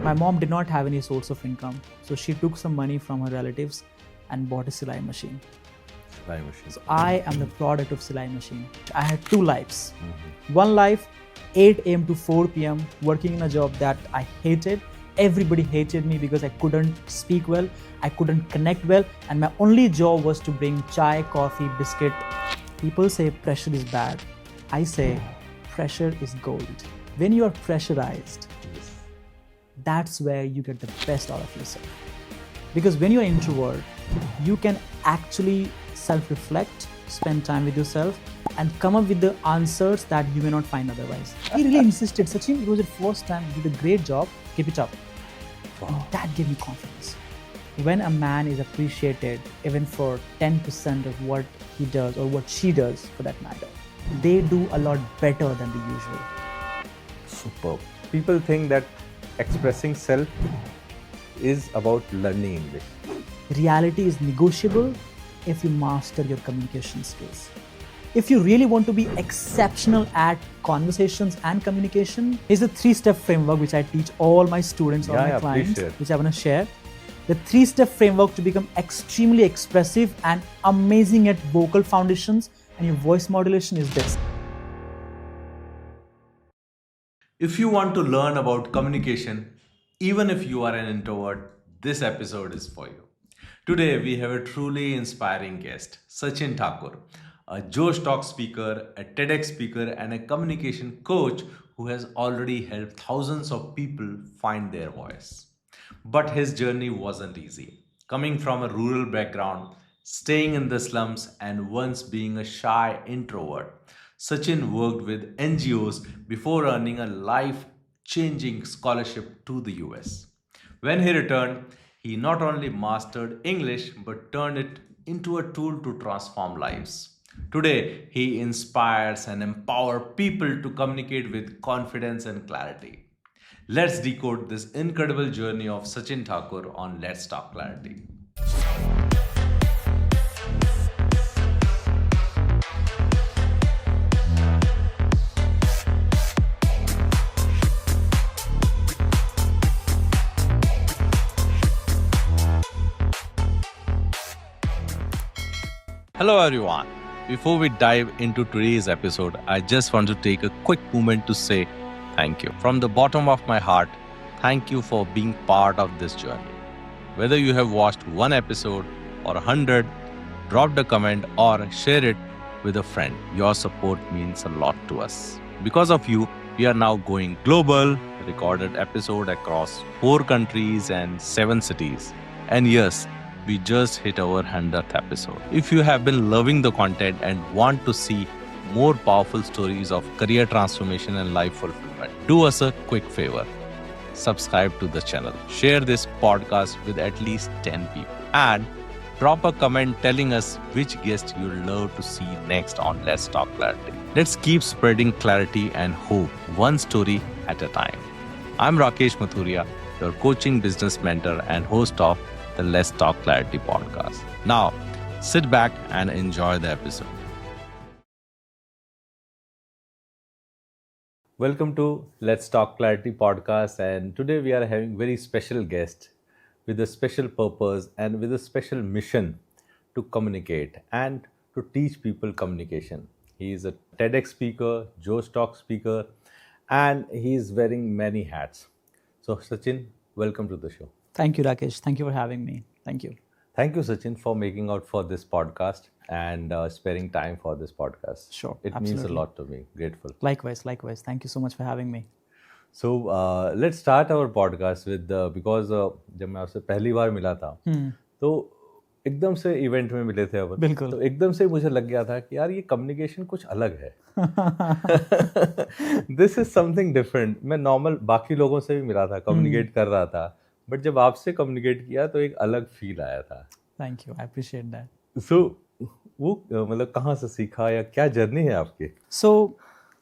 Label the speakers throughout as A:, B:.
A: My mom did not have any source of income, so she took some money from her relatives and bought a silai machine. So I am the product of silai machine. I had two lives. One life, 8 a.m. to 4 p.m. working in a job that I hated. Everybody hated me because I couldn't speak well, I couldn't connect well, and my only job was to bring chai, coffee, biscuit. People say pressure is bad. I say pressure is gold. When you are pressurized, that's where you get the best out of yourself. Because when you're an introvert, you can actually self-reflect, spend time with yourself, and come up with the answers that you may not find otherwise. He really insisted, Sachin, it was your first time, you did a great job, keep it up. Wow. And that gave me confidence. When a man is appreciated, even for 10% of what he does or what she does for that matter, they do a lot better than the usual.
B: Superb. People think that expressing self is about learning English.
A: Reality is negotiable if you master your communication skills. If you really want to be exceptional at conversations and communication, here's a 3-step framework which I teach all my students or my clients, which I want to share. The 3-step framework to become extremely expressive and amazing at vocal foundations and your voice modulation is this.
C: If you want to learn about communication, even if you are an introvert, this episode is for you. Today, we have a truly inspiring guest, Sachin Thakur, a Josh Talk speaker, a TEDx speaker, and a communication coach who has already helped thousands of people find their voice. But his journey wasn't easy. Coming from a rural background, staying in the slums, and once being a shy introvert, Sachin worked with NGOs before earning a life-changing scholarship to the US. When he returned, he not only mastered English but turned it into a tool to transform lives. Today, he inspires and empowers people to communicate with confidence and clarity. Let's decode this incredible journey of Sachin Thakur on Let's Talk Clarity. Hello everyone. Before we dive into today's episode, I just want to take a quick moment to say thank you. From the bottom of my heart, thank you for being part of this journey. Whether you have watched one episode or 100, dropped a comment or share it with a friend, your support means a lot to us. Because of you, we are now going global, recorded episode across 4 countries and 7 cities. And yes, we just hit our 100th episode. If you have been loving the content and want to see more powerful stories of career transformation and life fulfillment, do us a quick favor. Subscribe to the channel. Share this podcast with at least 10 people. And drop a comment telling us which guest you'd love to see next on Let's Talk Clarity. Let's keep spreading clarity and hope, one story at a time. I'm Rakesh Mathuria, your coaching business mentor and host of the Let's Talk Clarity podcast. Now, sit back and enjoy the episode.
B: Welcome to Let's Talk Clarity podcast, and today we are having very special guest with a special purpose and with a special mission to communicate and to teach people communication. He is a TEDx speaker, Josh Talk speaker, and he is wearing many hats. So Sachin, welcome to the show.
A: Thank you, Rakesh. Thank you for having me. Thank you.
B: Thank you, Sachin, for making out for this podcast and sparing time for this podcast.
A: Sure,
B: it
A: absolutely.
B: means a lot to me. Grateful.
A: Likewise. Thank you so much for having me.
B: So let's start our podcast with because जब मैं आपसे पहली बार मिला था तो एकदम से event में मिले थे अपन.
A: बिल्कुल.
B: तो एकदम से मुझे लग गया था कि यार ये कम्युनिकेशन कुछ अलग है. This is something different. मैं नॉर्मल बाकी लोगों से भी मिला था, कम्युनिकेट कर रहा था, बट जब आपसे कम्युनिकेट किया तो एक अलग फील आया था.
A: Thank you, I appreciate that.
B: So वो मतलब कहाँ से सीखा या क्या जर्नी है आपकी?
A: सो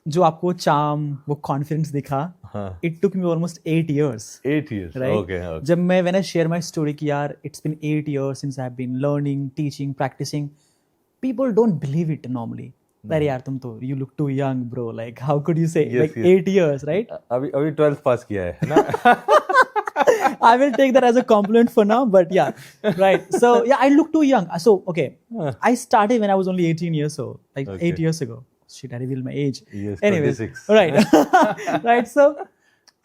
A: जो आपको चार्म, वो कॉन्फिडेंस दिखा, it took me almost 8 years.
B: 8 years,
A: right?
B: Okay.
A: जब मैं when I share my story कि यार it's been 8 years since I have been learning, teaching, practising, people don't believe it normally. अरे यार तुम तो you look too young bro, like how could you say like 8 years, right?
B: अभी 12th पास किया है ना.
A: I will take that as a compliment for now, but yeah, right. So yeah, I look too young. So okay, I started when I was only 18 years old, like 8 years ago. Shit, I revealed my age.
B: Yes,
A: Anyways,
B: 26.
A: right, right. So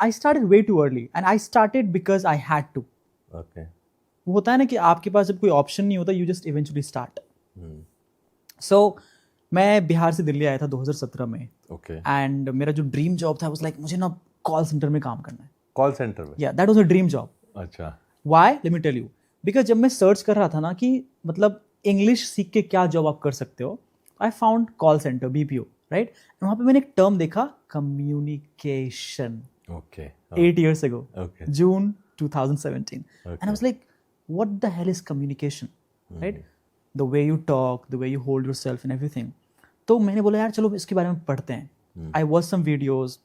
A: I started way too early, and I started because I had to.
B: Okay.
A: होता है ना कि आपके पास जब कोई option नहीं होता, you just eventually start. So मैं बिहार से दिल्ली आया था 2017 में.
B: Okay.
A: एंड मेरा जो ड्रीम जॉब था was like मुझे ना कॉल सेंटर में काम करना है.
B: कॉल सेंटर में?
A: Yeah, that was a dream job.
B: अच्छा.
A: Why? Let me tell you. Because जब मैं सर्च कर रहा था ना कि मतलब इंग्लिश सीख के क्या जॉब आप कर सकते हो, I found call center, BPO, right? And वहाँ पे मैंने एक टर्म देखा, communication.
B: Okay.
A: 8 years ago.
B: Okay.
A: June 2017.
B: Okay.
A: And I was like, what the hell is communication? Right? The way you talk, the way you hold yourself and everything. तो मैंने बोला यार चलो इसके बारे में पढ़ते हैं. I watched some videos,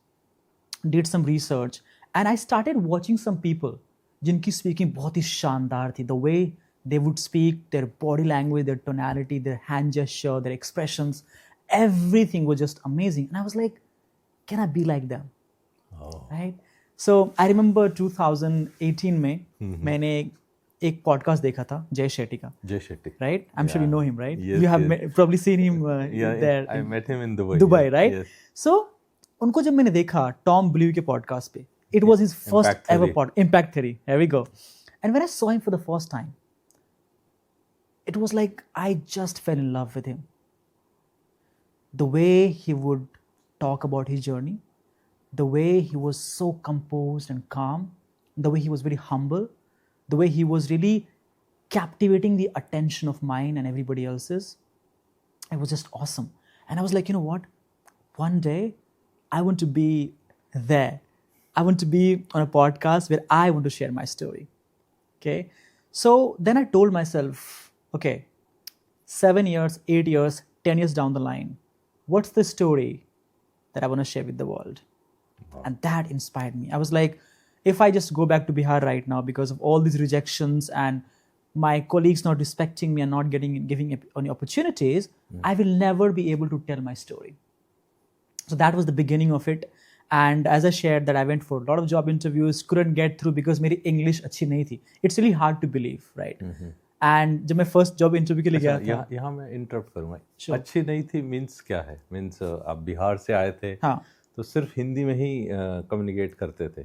A: did some research, and I started watching some people जिनकी speaking बहुत ही शानदार थी. The way they would speak, their body language, their tonality, their hand gesture, their expressions, everything was just amazing. And I was like, can I be like them?
B: Oh.
A: Right? So I remember 2018 में मैंने एक podcast देखा था जय शेट्टी का.
B: Jay Shetty.
A: Right? I'm sure you know him, right?
B: Yes,
A: you have
B: yes.
A: probably seen him
B: Yeah,
A: there.
B: I met him in Dubai.
A: Dubai,
B: Yeah.
A: right?
B: Yes.
A: So उनको जब मैंने देखा टॉम ब्लू के podcast पे, it was his first
B: Impact
A: ever
B: Theory.
A: Impact Theory. Here we go. And when I saw him for the first time, it was like I just fell in love with him. The way he would talk about his journey, the way he was so composed and calm, the way he was very humble, the way he was really captivating the attention of mine and everybody else's. It was just awesome. And I was like, you know what? One day, I want to be there. I want to be on a podcast where I want to share my story. Okay? So then I told myself, okay, 7 years, 8 years, 10 years down the line, what's the story that I want to share with the world? And that inspired me. I was like, if I just go back to Bihar right now because of all these rejections and my colleagues not respecting me and not giving any opportunities, I will never be able to tell my story. So that was the beginning of it. And as I shared that I went for a lot of job interviews, couldn't get through because मेरी English अच्छी नहीं थी. It's really hard to believe, right? And जब मैं first job interview के लिए गया था,
B: यहाँ मैं इंटरप्ट करूँगा.
A: Sure.
B: अच्छी नहीं थी मीन्स क्या है? मीन्स आप बिहार से आए थे,
A: हाँ,
B: तो सिर्फ हिंदी में ही कम्युनिकेट करते थे.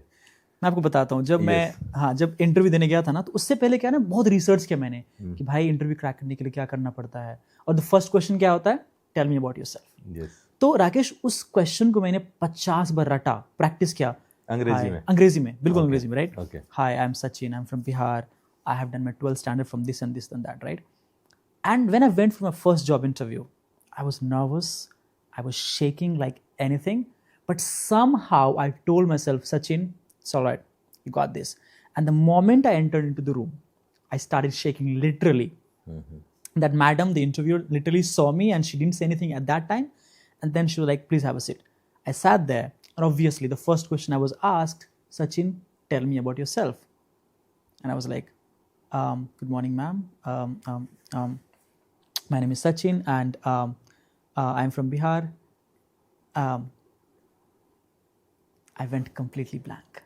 A: मैं आपको बताता हूँ. जब मैं जब इंटरव्यू देने गया था ना, तो उससे पहले क्या ना बहुत रिसर्च किया मैंने कि भाई इंटरव्यू क्रैक करने के लिए क्या करना पड़ता है. और द फर्स्ट क्वेश्चन क्या होता है? Tell me about yourself.
B: Yes.
A: तो राकेश उस क्वेश्चन को मैंने 50 बार रटा, प्रैक्टिस किया.
B: अंग्रेजी में?
A: बिल्कुल अंग्रेजी में, right?
B: Okay.
A: Hi, I am Sachin, I am from Bihar, I have done my 12th standard from this and that, right? And when I went for my first job interview, I was nervous, I was shaking like anything, but somehow I told myself, Sachin, it's all right, you got this. And the moment I entered into the room, I started shaking literally. That madam, the interviewer, literally saw me and she didn't say anything at that time. And then she was like, please have a seat. I sat there, and obviously the first question I was asked, Sachin, tell me about yourself. And I was like, good morning, ma'am. My name is Sachin, and I'm from Bihar. I went completely blank.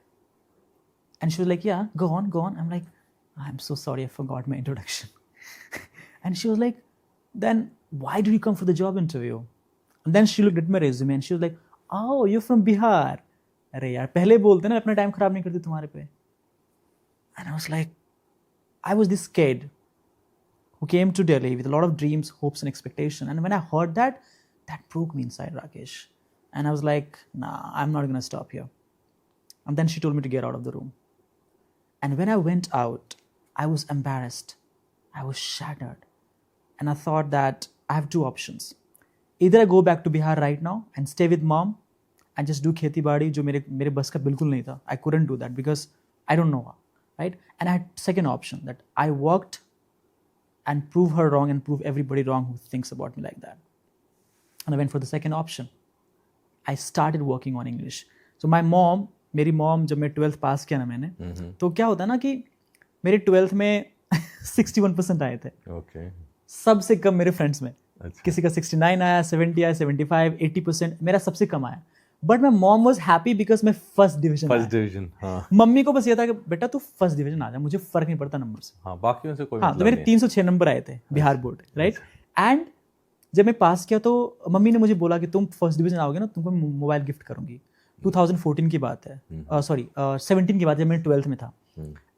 A: And she was like, yeah, go on. I'm like, I'm so sorry, I forgot my introduction. And she was like, then why did you come for the job interview? And then she looked at my resume and she was like, oh, you're from Bihar. अरे यार पहले बोलते ना, अपना time खराब नहीं करते तुम्हारे पे. And I was like, I was this kid who came to Delhi with a lot of dreams, hopes and expectation. And when I heard that, that broke me inside, Rakesh. And I was like, nah, I'm not going to stop here. And then she told me to get out of the room. And when I went out, I was embarrassed. I was shattered. And I thought that I have two options. Either I go back to Bihar right now and stay with mom and just do खेती बाड़ी, जो मेरे बस का बिल्कुल नहीं था. I couldn't do that because I don't know her, right? And I had second option, that I worked and prove her wrong and prove everybody wrong who thinks about me like that. And I went for the second option. I started working on English. So my mom, मेरी mom, जब मैं 12th पास किया ना मैंने, तो क्या होता ना कि मेरे 12th में 61% आए थे.
B: Okay.
A: सबसे कम मेरे फ्रेंड्स में.
B: अच्छा.
A: किसी का 69 आया, 70 आया, 75, 80%, मेरा सबसे कम आया. But my mom was happy because मैं फर्स्ट डिवीजन
B: हाँ
A: मम्मी को बस ये था कि बेटा तू फर्स्ट डिवीजन आ जा, मुझे फर्क नहीं पड़ता नंबर से।
B: हाँ, बाकी में से कोई
A: हाँ,
B: मतलब
A: तो मेरे
B: नहीं
A: 306 नंबर आए थे बिहार बोर्ड, राइट। एंड जब मैं पास किया तो मम्मी ने मुझे बोला कि तुम फर्स्ट डिवीजन आओगे ना, तुमको मोबाइल गिफ्ट करूंगी। 2014 की बात है, सॉरी 17 की बात है, मैं 12th में था।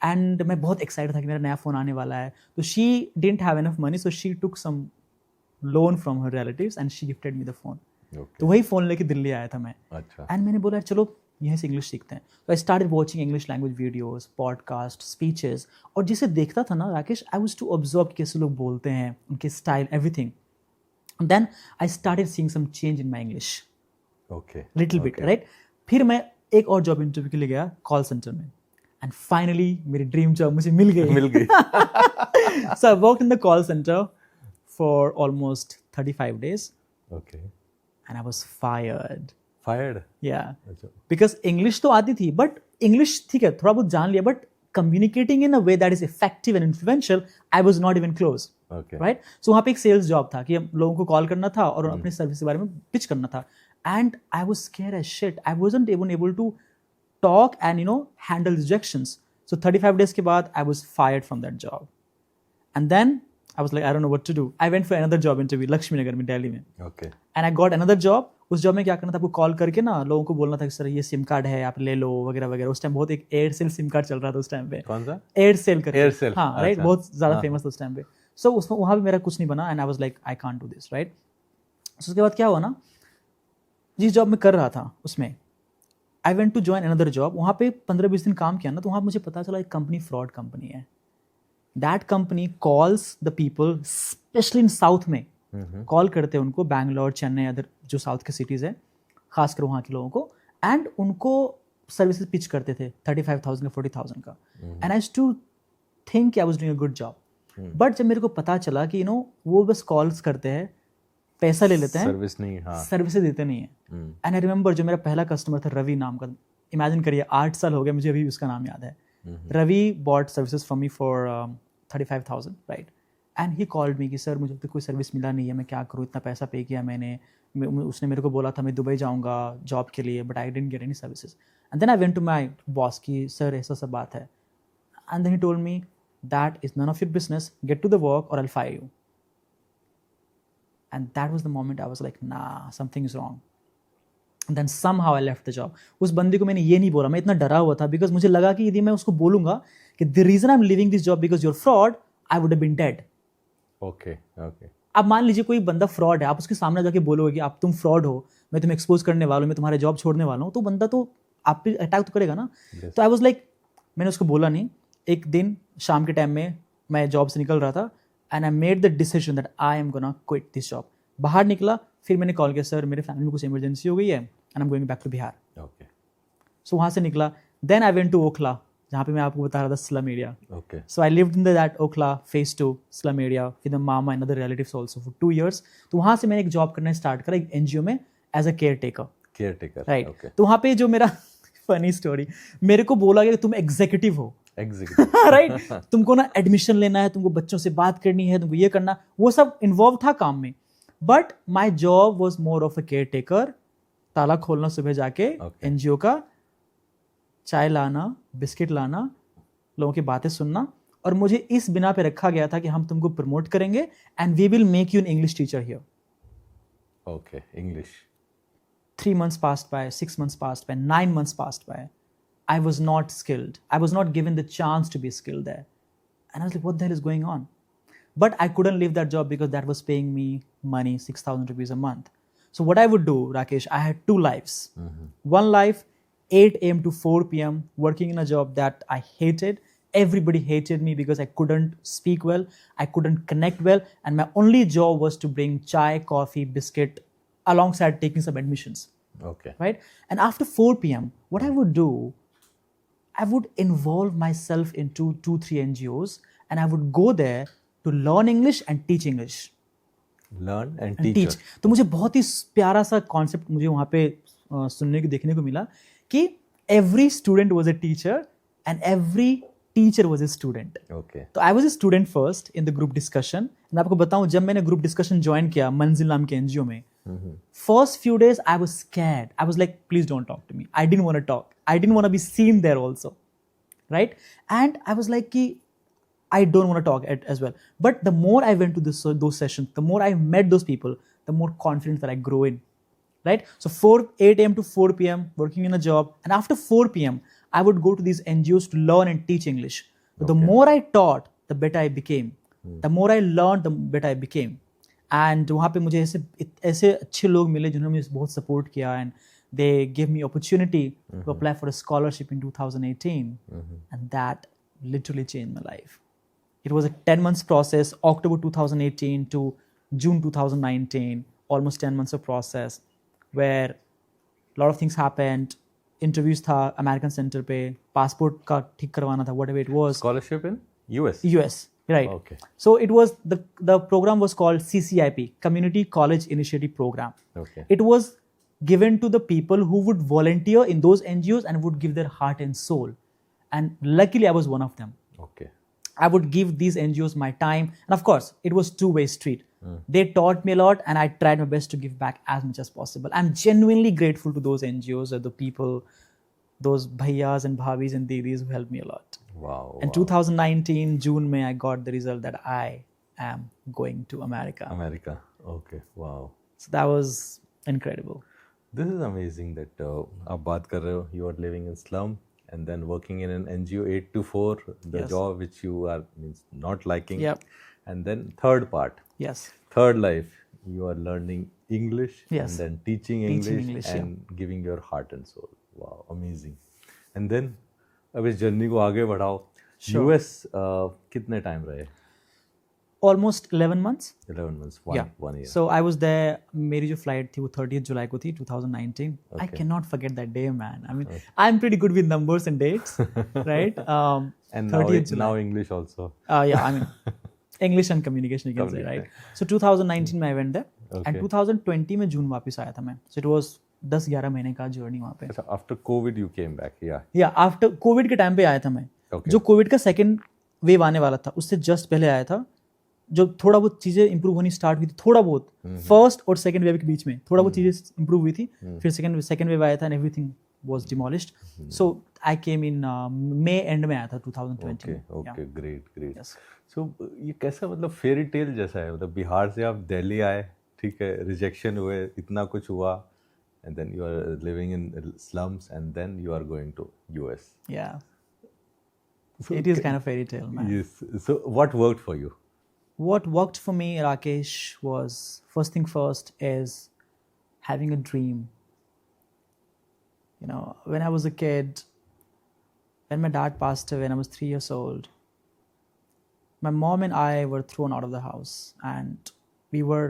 A: एंड मैं बहुत एक्साइटेड था कि मेरा नया फोन आने वाला है। तो she didn't have enough money, so she took some loan from her relatives and she gifted me the phone. तो वही फोन लेके दिल्ली आया था मैं।
B: अच्छा।
A: एंड मैंने बोला चलो यहीं से इंग्लिश सीखते हैं। तो I started watching English language videos, podcast, speeches, और जिसे देखता था ना Rakesh, I was to observe कैसे लोग बोलते हैं, उनके style, everything. Then I started seeing some change in my English,
B: okay,
A: little bit, right. फिर मैं एक और जॉब इंटरव्यू के लिए गया कॉल सेंटर में, एंड फाइनली मेरी ड्रीम जॉब मुझे मिल गई। So I worked in the call centre for almost 35 days,
B: okay,
A: and I was fired.
B: या
A: बिकॉज इंग्लिश तो आती थी, बट इंग्लिश ठीक है थोड़ा बहुत जान लिया, but communicating in a way that is effective and influential, I was not even close.
B: Okay.
A: Right? So वहाँ पे एक सेल्स जॉब था कि हम लोगों को कॉल करना था और अपने सर्विस के बारे में पिच करना था। And I was scared as shit. I wasn't even able to talk and handle rejections. So 35 days के बाद I was fired from that job. And then I was like, I don't know what to do. I went for another job interview, Lakshmi नगर में, दिल्ली में।
B: Okay.
A: And I got another job. उस job में क्या करना था, आपको कॉल करके ना लोगों को बोलना था कि सर ये सिम कार्ड है, आप ले लो वगैरह वगैरह। उस टाइम बहुत एक एयरसेल सिम कार्ड चल रहा था उस टाइम पे।
B: कौन सा?
A: एयरसेल करके।
B: एयरसेल,
A: हाँ, राइट, बहुत ज़्यादा
B: हाँ।
A: फेमस था उस टाइम पे। सो उसमें वहाँ पे मेरा कुछ नहीं बना, and I was like I can't do this, right. So उसके बाद क्या हुआ ना, जिस जॉब में कर रहा था उसमें I went to join another job. वहाँ पे 15-20 दिन काम किया ना, तो वहाँ मुझे पता चला एक कंपनी फ्रॉड कंपनी है। That company calls the people, specially in south में कॉल करते हैं उनको, बैंगलोर, चेन्नई, अदर जो साउथ के सिटीज़ है, खासकर वहाँ के लोगों को, एंड उनको सर्विसेज पिच करते थे 35,000 या 40,000 का। And I used to think I was doing a good job, but जब मेरे को पता चला कि वो बस कॉल्स करते हैं, पैसा ले लेते हैं,
B: सर्विस नहीं, हाँ,
A: सर्विसेज देते नहीं है। एंड आई रिमेंबर जो मेरा पहला कस्टमर था रवि नाम का, इमेजिन करिए 8 साल हो गए, मुझे अभी उसका नाम याद है। Ravi bought services from me for 35,000, right. And he called me कि सर मुझे तो कोई सर्विस मिला नहीं है, मैं क्या करूँ, इतना पैसा पे किया मैंने, उसने मेरे को बोला था मैं दुबई जाऊँगा जॉब के लिए, but I didn't get any services. And then I went to my boss कि सर ऐसा सब बात है। And then he told me that is none of your business, get to the work और I will fire you. And that was the moment I was like ना, something is wrong. Then somehow I left the job. उस बंदे को मैंने ये नहीं बोला, मैं इतना डरा हुआ था, बिकॉज मुझे लगा कि यदि मैं उसको बोलूँगा कि the reason I am leaving this job because you're fraud, I would have been dead.
B: Okay, okay.
A: अब मान लीजिए कोई बंदा फ्रॉड है, आप उसके सामने जाके बोलोगे कि आप तुम फ्रॉड हो, मैं तुम्हें एक्सपोज करने वाला हूँ, मैं तुम्हारे जॉब छोड़ने वाला हूँ, तो बंदा तो आप पे अटैक तो करेगा ना। तो आई वाज लाइक, मैंने उसको बोला नहीं। एक दिन शाम के टाइम में मैं जॉब से निकल रहा था, and I made the decision that I am gonna quit this job. बाहर निकला, फिर मैंने कॉल किया, सर मेरे फैमिली में कुछ इमरजेंसी हो गई है and I am going back to Bihar.
B: Okay.
A: So वहाँ से निकला, then I went to Okhla, जहाँ पे मैं आपको बता रहा था slum area.
B: Okay.
A: So I lived in that Okhla phase 2 slum area with the mama and other relatives also for 2 years. तो वहाँ से मैंने एक जॉब करना स्टार्ट करा एक NGO में as a caretaker, right.
B: Okay.
A: तो वहाँ पे जो मेरा फनी स्टोरी, मेरे को बोला गया कि तुम एग्जीक्यूटिव हो, राइट। तुमको ना एडमिशन लेना है, तुमको बच्चों से बात करनी है, तुमको ये करना, वो सब इन्वॉल्व था काम में। But my job was more of a care taker, ताला खोलना सुबह जाके NGO का, चाय लाना, बिस्किट लाना, लोगों की बातें सुनना, और मुझे इस बिना पे रखा गया था कि हम तुमको प्रमोट करेंगे and we will make you an English teacher here.
B: Okay, English.
A: 3 months passed by, 6 months passed by, 9 months passed by. I was not skilled. I was not given the chance to be skilled there. And I was like, what the hell is going on? But I couldn't leave that job because that was paying me money, 6,000 rupees a month. So what I would do, Rakesh, I had 2 lives. One life, 8 a.m. to 4 p.m. working in a job that I hated. Everybody hated me because I couldn't speak well, I couldn't connect well, and my only job was to bring chai, coffee, biscuit alongside taking some admissions.
B: Okay.
A: Right? And after 4 p.m., what I would do, I would involve myself into 2-3 NGOs and I would go there to learn English and teach English.
B: Learn and teach.
A: तो मुझे बहुत ही प्यारा सा concept मुझे वहाँ पे सुनने को देखने को मिला कि every student was a teacher and every teacher was a student.
B: Okay.
A: तो I was a student first in the group discussion. मैं आपको बताऊं, जब मैंने ग्रुप डिस्कशन ज्वाइन किया मंजिल नाम के NGO में, First few days, I was scared. I was like, please don't talk to me. I didn't want to talk. I didn't want to be seen there also. Right? And I was like, I don't want to talk as well. But the more I went to those sessions, the more I met those people, the more confidence that I grow in. Right? So 8 a.m. to 4 p.m. working in a job. And after 4 p.m., I would go to these NGOs to learn and teach English. But the more I taught, the better I became. The more I learned, the better I became. And वहाँ पे मुझे ऐसे अच्छे लोग मिले जिन्होंने मुझे बहुत support किया, and they gave me opportunity to apply for a scholarship in 2018, and that literally changed my life. It was a 10 months process, October 2018 to June 2019, almost 10 months of process, where a lot of things happened. Interviews था American Center पे, passport का ठीक करवाना था, whatever it was.
B: Scholarship in US?
A: US. Right.
B: Okay.
A: So it was the program was called CCIP, Community College Initiative Program.
B: Okay.
A: It was given to the people who would volunteer in those NGOs and would give their heart and soul. And luckily, I was one of them.
B: Okay.
A: I would give these NGOs my time. And of course, it was two-way street. They taught me a lot, and I tried my best to give back as much as possible. I'm genuinely grateful to those NGOs or the people, those bhaiyas and bhabis and didis who helped me a lot.
B: Wow.
A: In 2019, June, May, I got the result that I am going to America.
B: America. Okay. Wow.
A: So that was incredible.
B: This is amazing that आप बात कर रहे हो, you are living in slum and then working in an NGO 8 to 4, the
A: Yes.
B: job which you are not liking.
A: Yep.
B: And then third part,
A: Yes.
B: third life, you are learning English
A: Yes.
B: and then teaching English and giving your heart and soul. Wow, amazing. And then अब इस journey को आगे बढ़ाओ.
A: Sure.
B: US कितने time रहे?
A: Almost 11 months.
B: 11 months, one year.
A: So I was there. मेरी जो flight थी वो 30th July को थी 2019. I
B: Okay.
A: cannot forget that day, man. I mean, I'm pretty good with numbers and dates, right?
B: And now,
A: 30th July.
B: now English also.
A: Yeah, I mean, English and communication, you can say, right? So 2019 में I went there.
B: Okay.
A: And 2020 में जून वापस आया था मैं. So it was 10-11 महीने का journey वहाँ पे.
B: अच्छा, after COVID you came back, yeah.
A: या आफ्टर कोविड के टाइम पे आया था मैं.
B: Okay.
A: जो कोविड का सेकंड वेव आने वाला था उससे जस्ट पहले आया था. जो थोड़ा बहुत चीज़ें इंप्रूव होनी स्टार्ट हुई थी, थोड़ा बहुत फर्स्ट और सेकंड वेव के बीच में थोड़ा बहुत चीज़ें इंप्रूव हुई थी. फिर सेकंड वेव आया था and everything was demolished. So I came in May and में आया था 2020.
B: Okay, great. सो ये कैसा, मतलब फेरी टेल जैसा है, मतलब बिहार से आप दिल्ली आए, ठीक है, रिजेक्शन हुए, इतना कुछ हुआ, and then you are living in slums, and then you are going to US.
A: Yeah.
B: So
A: It is kind of fairy tale, man.
B: Yes. So what worked for you?
A: What worked for me, Rakesh, was first thing first is having a dream. You know, when I was a kid, when my dad passed away when I was 3 years old, my mom and I were thrown out of the house, and we were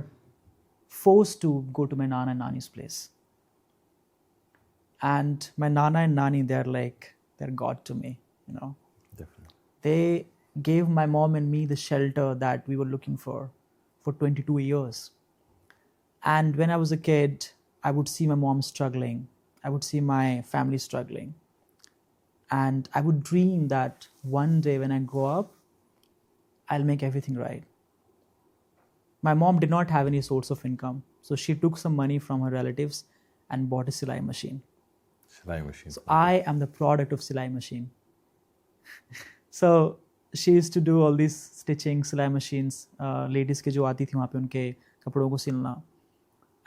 A: forced to go to my Nana and Nani's place. And my Nana and Nani, they're God to me, you know.
B: Definitely.
A: They gave my mom and me the shelter that we were looking for 22 years. And when I was a kid, I would see my mom struggling. I would see my family struggling. And I would dream that one day when I grow up, I'll make everything right. My mom did not have any source of income. So she took some money from her relatives and bought a Silai machine.
B: Silai machine.
A: So I am the product of Silai machine. So she used to do all these stitching, Silai machines, ladies के जो आती थी वहाँ पे उनके कपड़ों को सिलना.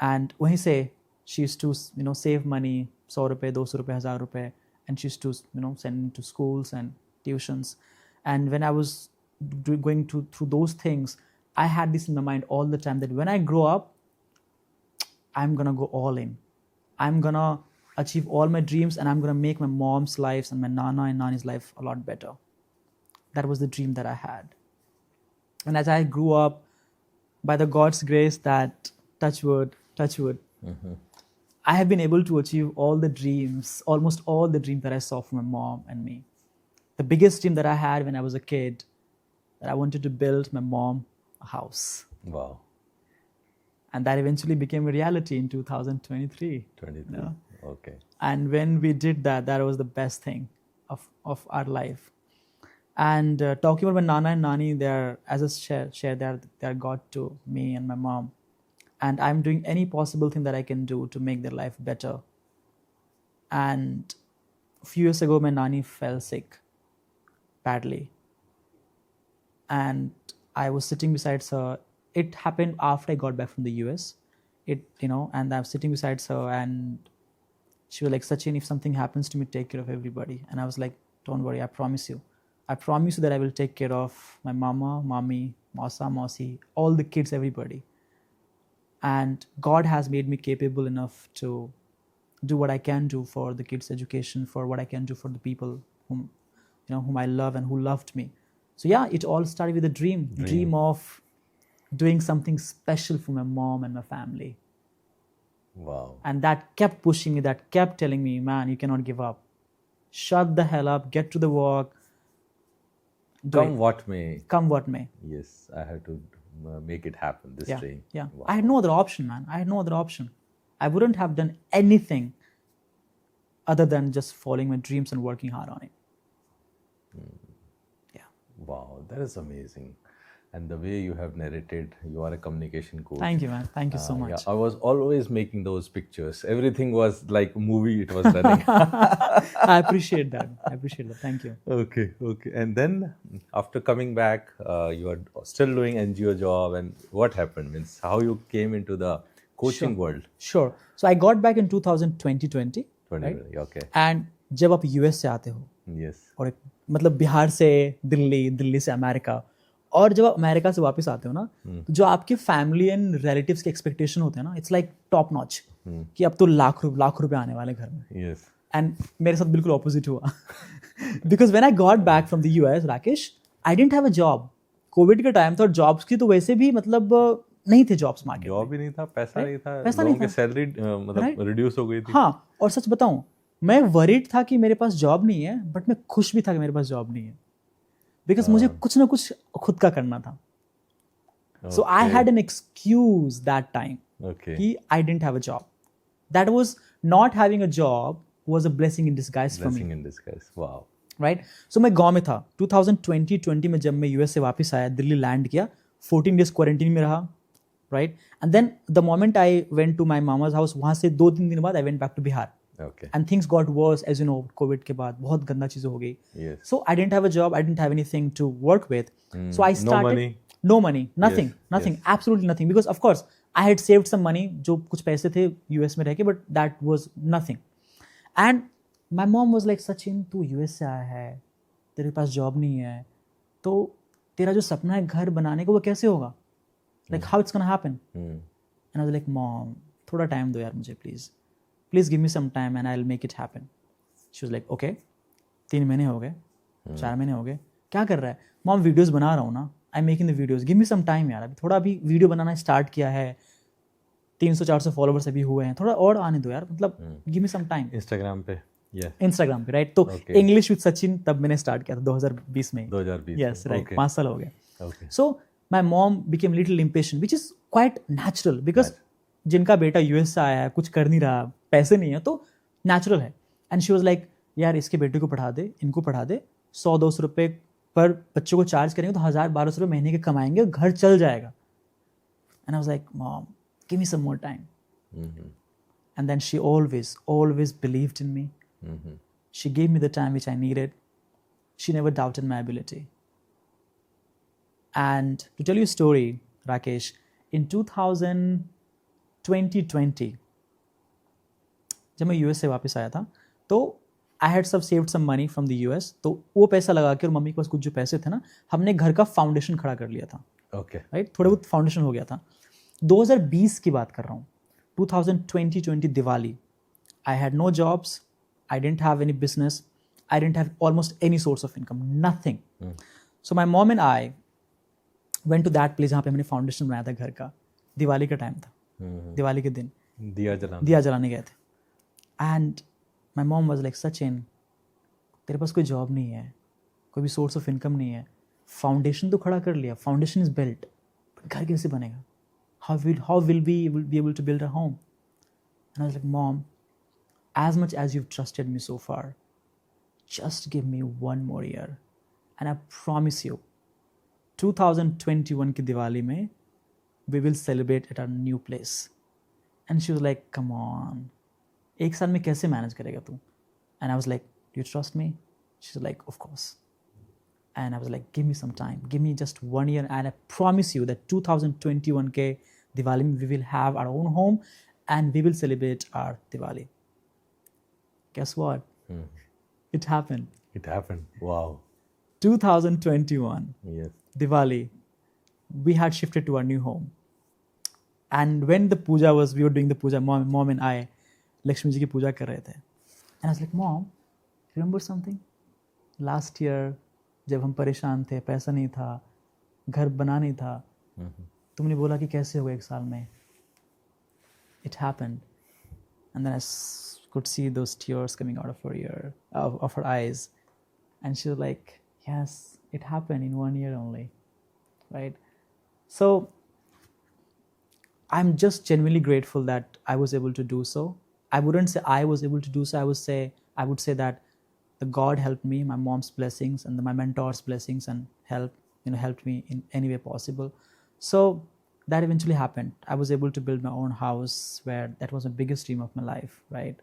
A: And वहीं से she used to, you know, save money, 100 रुपए, 200 रुपए, 1000 रुपए, and she used to, you know, send to schools and tuitions. And when I was going through those things, I had this in my mind all the time that when I grow up, I'm gonna go all in. I'm gonna achieve all my dreams, and I'm gonna make my mom's lives and my Nana and Nani's life a lot better. That was the dream that I had. And as I grew up, by the God's grace, that touch wood, I have been able to achieve all the dreams, almost all the dreams that I saw from my mom and me. The biggest dream that I had when I was a kid, that I wanted to build my mom a house.
B: Wow.
A: And that eventually became a reality in 2023.
B: 23.
A: You know?
B: Okay.
A: And when we did that, that was the best thing of our life. And talking about my Nana and Nani, they're, as a share, they're God to me and my mom. and I'm doing any possible thing that I can do to make their life better. And a few years ago, my nani fell sick badly, and I was sitting beside her. It happened after I got back from the US. And I was sitting beside her, and she was like, Sachin, if something happens to me, take care of everybody. And I was like, don't worry, I promise you that I will take care of my mama, mommy, mausa, mausi, all the kids, everybody. And God has made me capable enough to do what I can do for the kids' education, for what I can do for the people whom I love and who loved me. So yeah, it all started with a dream of doing something special for my mom and my family.
B: Wow.
A: And that kept pushing me, that kept telling me, man, you cannot give up. Shut the hell up, get to the work.
B: Come what may.
A: Come what may.
B: Yes, I have to make it happen, this dream.
A: Yeah.
B: Wow.
A: I had no other option, man. I had no other option. I wouldn't have done anything other than just following my dreams and working hard on it. Yeah.
B: Wow, that is amazing. And the way you have narrated, you are a communication coach.
A: Thank you, man. Thank you so much.
B: Yeah, I was always making those pictures. Everything was like a movie, it was running.
A: I appreciate that. Thank you.
B: Okay. And then after coming back, you are still doing NGO job, and what happened? Means how you came into the coaching world?
A: Sure. So I got back in 2020. Right?
B: Okay.
A: And जब आप US से आते हो,
B: Yes.
A: और मतलब बिहार से दिल्ली से America, और जब आप अमेरिका से वापस आते हो ना, तो जो आपके फैमिली एंड रिलेटिव्स के एक्सपेक्टेशन होते हैं ना, इट्स लाइक टॉप नॉच, कि अब तो लाख रुपए आने वाले घर में.
B: Yes.
A: एंड मेरे साथ बिल्कुल ऑपोजिट हुआ. Because when I got back from the US, Rakesh, I didn't have a job. Covid के टाइम था और जॉब्स की तो वैसे भी मतलब नहीं थे जॉब्स मार्केट.
B: जॉब ही नहीं था, पैसा नहीं था,
A: पैसा
B: लोगों
A: नहीं
B: की
A: था.
B: सैलरी मतलब रिड्यूस हो गई थी.
A: हाँ, और सच बताऊं, मैं वरीड था कि मेरे पास जॉब नहीं है, बट मैं खुश भी था कि मेरे पास जॉब नहीं है, बिकॉज मुझे कुछ ना कुछ खुद का करना था. So I had an excuse that time कि I didn't have a job. That was not having a job was a blessing in disguise for me.
B: Blessing in disguise. Wow.
A: Right. So मैं गांव में था. 2020 में जब मैं US से वापस आया, दिल्ली लैंड किया, 14 डेज क्वारंटीन में रहा. Right. And then the moment I went to my मामाज हाउस, वहां से 2-3 दिन बाद I went back to Bihar.
B: Okay.
A: And things got worse, as you know, COVID के बाद बहुत गंदा चीजें हो गई.
B: Yes.
A: So I didn't have a job, I didn't have anything to work with. So I started. No money, nothing, absolutely nothing. Because of course I had saved some money, जो कुछ पैसे थे US में रह के, but that was nothing. And my mom was like, Sachin, तू US से आया है, तेरे पास जॉब नहीं है, तो तेरा जो सपना है घर बनाने का वो कैसे होगा? Like how it's gonna happen? And I was like, Mom, थोड़ा टाइम दो यार मुझे please give me some time and I'll make it happen. She was like, okay. 3 महीने हो गए, 4 महीने हो गए, क्या कर रहा है? Mom, वीडियोस बना रहा हूँ ना, I'm making the videos, give me some time यार. अभी वीडियो बनाना स्टार्ट किया है, 300-400 फॉलोवर्स अभी हुए हैं, थोड़ा और आने दो यार, मतलब give me some time.
B: Instagram पे.
A: Instagram पे, राइट. तो इंग्लिश विद सचिन तब मैंने स्टार्ट किया था 2020 में.
B: 2020.
A: Yes, right. 5 साल हो गए.
B: Okay.
A: So my mom became little impatient, which is quite natural because जिनका बेटा यूएस से आया है, कुछ कर नहीं रहा, पैसे नहीं है, तो नेचुरल है. एंड शी वाज लाइक, यार इसके बेटे को पढ़ा दे, इनको पढ़ा दे, 100-200 रुपये पर बच्चों को चार्ज करेंगे तो 1000-1200 रुपये महीने के कमाएंगे, घर चल जाएगा. And I was like, mom, give me some more time. And then she always believed in me. She gave me the time which I needed. She never doubted my ability. And to tell you a story, Rakesh, in 2020 जब मैं US से वापस आया था, तो I had saved some money from the US. तो वो पैसा लगा के और मम्मी के पास कुछ जो पैसे थे ना, हमने घर का फाउंडेशन खड़ा कर लिया था.
B: ओके.
A: राइट. थोड़े बहुत फाउंडेशन हो गया था. 2020 की बात कर रहा हूँ. 2020 Diwali. I had no jobs, I didn't have any business, I didn't have almost any source of income, nothing. So my mom and I went to that place जहाँ पे हमने फाउंडेशन बनाया था घर का. दिवाली का टाइम था. दिवाली के दिन दिया जलाने गए थे. And my mom was like, Sachin, तेरे पास कोई जॉब नहीं है, कोई भी सोर्स ऑफ इनकम नहीं है, फाउंडेशन तो खड़ा कर लिया, फाउंडेशन इज बिल्ट, बट घर कैसे बनेगा? How will we be able to build a home? And I was like, mom, as much as you've trusted me so far, just give me one more year. And I promise you, 2021 की दिवाली में we will celebrate at our new place. And she was like, come on, एक साल में कैसे manage करेगा तू? And I was like, do you trust me? She was like, of course. And I was like, give me some time, give me just 1 year, and I promise you that 2021 ke Diwali we will have our own home and we will celebrate our Diwali. Guess what? It happened.
B: It happened. Wow.
A: 2021
B: Yes.
A: Diwali, we had shifted to our new home. And when the puja was, we were doing the puja, mom and I, Lakshmi ji ki puja kar rahe the. And I was like, Mom, remember something? Last year, जब हम परेशान थे, पैसा नहीं था, घर बना नहीं था, तुमने बोला कि कैसे होगा एक साल में. It happened. And then I could see those tears coming out of her ear, of her eyes. And she was like, yes, it happened in 1 year only, right? So I'm just genuinely grateful that I was able to do so. I wouldn't say I was able to do so. I would say that the God helped me, my mom's blessings and my mentor's blessings and helped me in any way possible. So that eventually happened. I was able to build my own house, where that was the biggest dream of my life, right?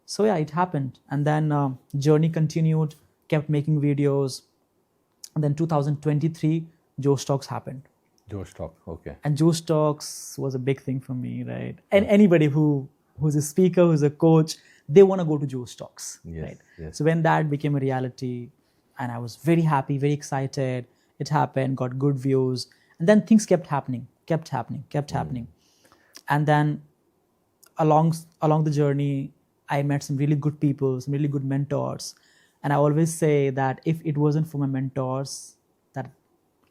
A: So yeah, it happened. And then journey continued, kept making videos. And then 2023, Josh Talks happened.
B: Josh Talk, okay.
A: And Josh Talks was a big thing for me, right? And anybody who's a speaker, who's a coach, they want to go to Josh Talks,
B: Yes,
A: right?
B: yes.
A: So when that became a reality, and I was very happy, very excited, it happened, got good views, and then things kept happening. And then along the journey, I met some really good people, some really good mentors. And I always say that if it wasn't for my mentors, that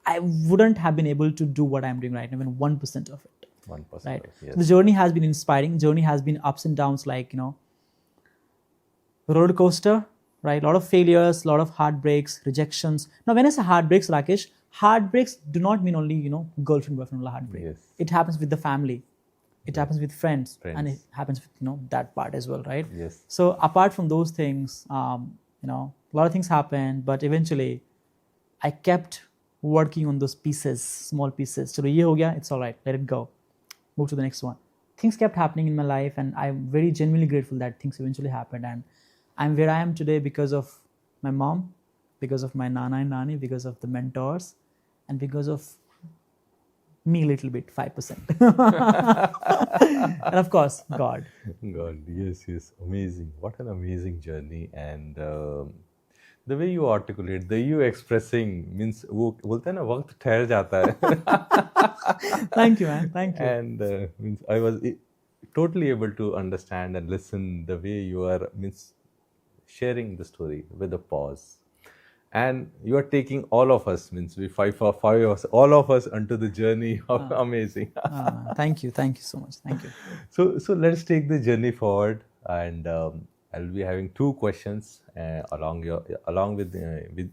A: I wouldn't have been able to do what I'm doing right now, even 1% of it.
B: 1%.
A: Right.
B: Yes.
A: So the journey has been inspiring. Journey has been ups and downs, like, roller coaster, right? A lot of failures, a lot of heartbreaks, rejections. Now, when I say heartbreaks, Rakesh, heartbreaks do not mean only, girlfriend, boyfriend heartbreak.
B: Yes.
A: It happens with the family. It happens with friends. And it
B: Friends.
A: happens with, that part as well, right?
B: Yes.
A: So apart from those things, a lot of things happened, but eventually I kept working on those pieces, small pieces. So ye ho gaya, it's all right, let it go. Move to the next one. Things kept happening in my life, and I'm very genuinely grateful that things eventually happened. And I'm where I am today because of my mom, because of my nana and nani, because of the mentors, and because of me a little bit, 5%. And of course, God.
B: God, yes. Amazing. What an amazing journey. And the way you articulate, the way you expressing means, वो बोलते हैं ना, वक्त ठहर जाता है.
A: Thank you, man. Thank you.
B: And means I was totally able to understand and listen the way you are sharing the story with a pause. And you are taking all of us, we five of us, all of us onto the journey of amazing.
A: Thank you so much. Thank you.
B: So let's take the journey forward, and I'll be having 2 questions along with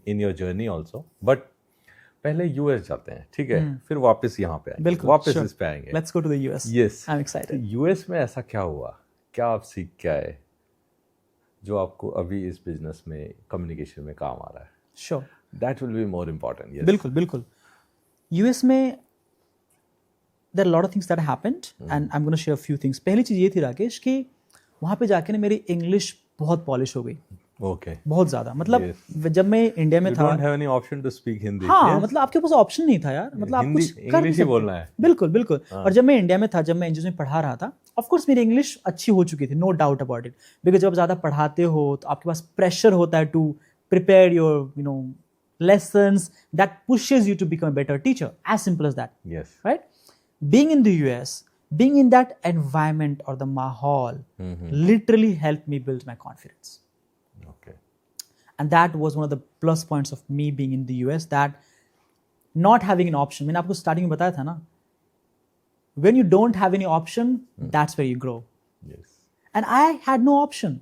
B: in your journey also. But पहले US जाते हैं, ठीक है? फिर वापस यहाँ पे आएंगे,
A: बिल्कुल,
B: वापस
A: sure.
B: इस पे आएंगे.
A: Let's go to the US.
B: Yes.
A: I'm excited.
B: US में ऐसा क्या हुआ, क्या आप सीख के आए जो आपको अभी इस बिजनेस में, कम्युनिकेशन में काम आ रहा है?
A: Sure.
B: That will be more important. Yes.
A: बिल्कुल. US में there are a lot of things that happened, and I'm going to share a few things. पहली चीज़ ये थी राकेश कि वहाँ पे जाके ना मेरी इंग्लिश बहुत पॉलिश हो गई.
B: Okay.
A: बहुत ज़्यादा. मतलब जब मैं इंडिया में
B: You
A: था,
B: don't have any option to speak Hindi.
A: हाँ,
B: Yes?
A: मतलब आपके पास ऑप्शन नहीं था यार. मतलब आप कुछ कर नहीं
B: इंग्लिश ही
A: सकते.
B: बोलना है.
A: बिल्कुल. और जब मैं इंडिया में था, जब मैं एनजीओ में पढ़ा रहा था, ऑफ कोर्स मेरी इंग्लिश अच्छी हो चुकी थी, no doubt about it. Because जब आप ज़्यादा पढ़ाते हो तो आपके पास प्रेशर होता है to prepare your lessons that pushes you to become a better teacher. As simple as that.
B: Yes.
A: Right? Being in the US, being in that environment or the mahal literally helped me build my confidence.
B: Okay.
A: And that was one of the plus points of me being in the US, that not having an option. मैंने आपको starting में बताया था ना, when you don't have any option, that's where you grow.
B: Yes.
A: And I had no option.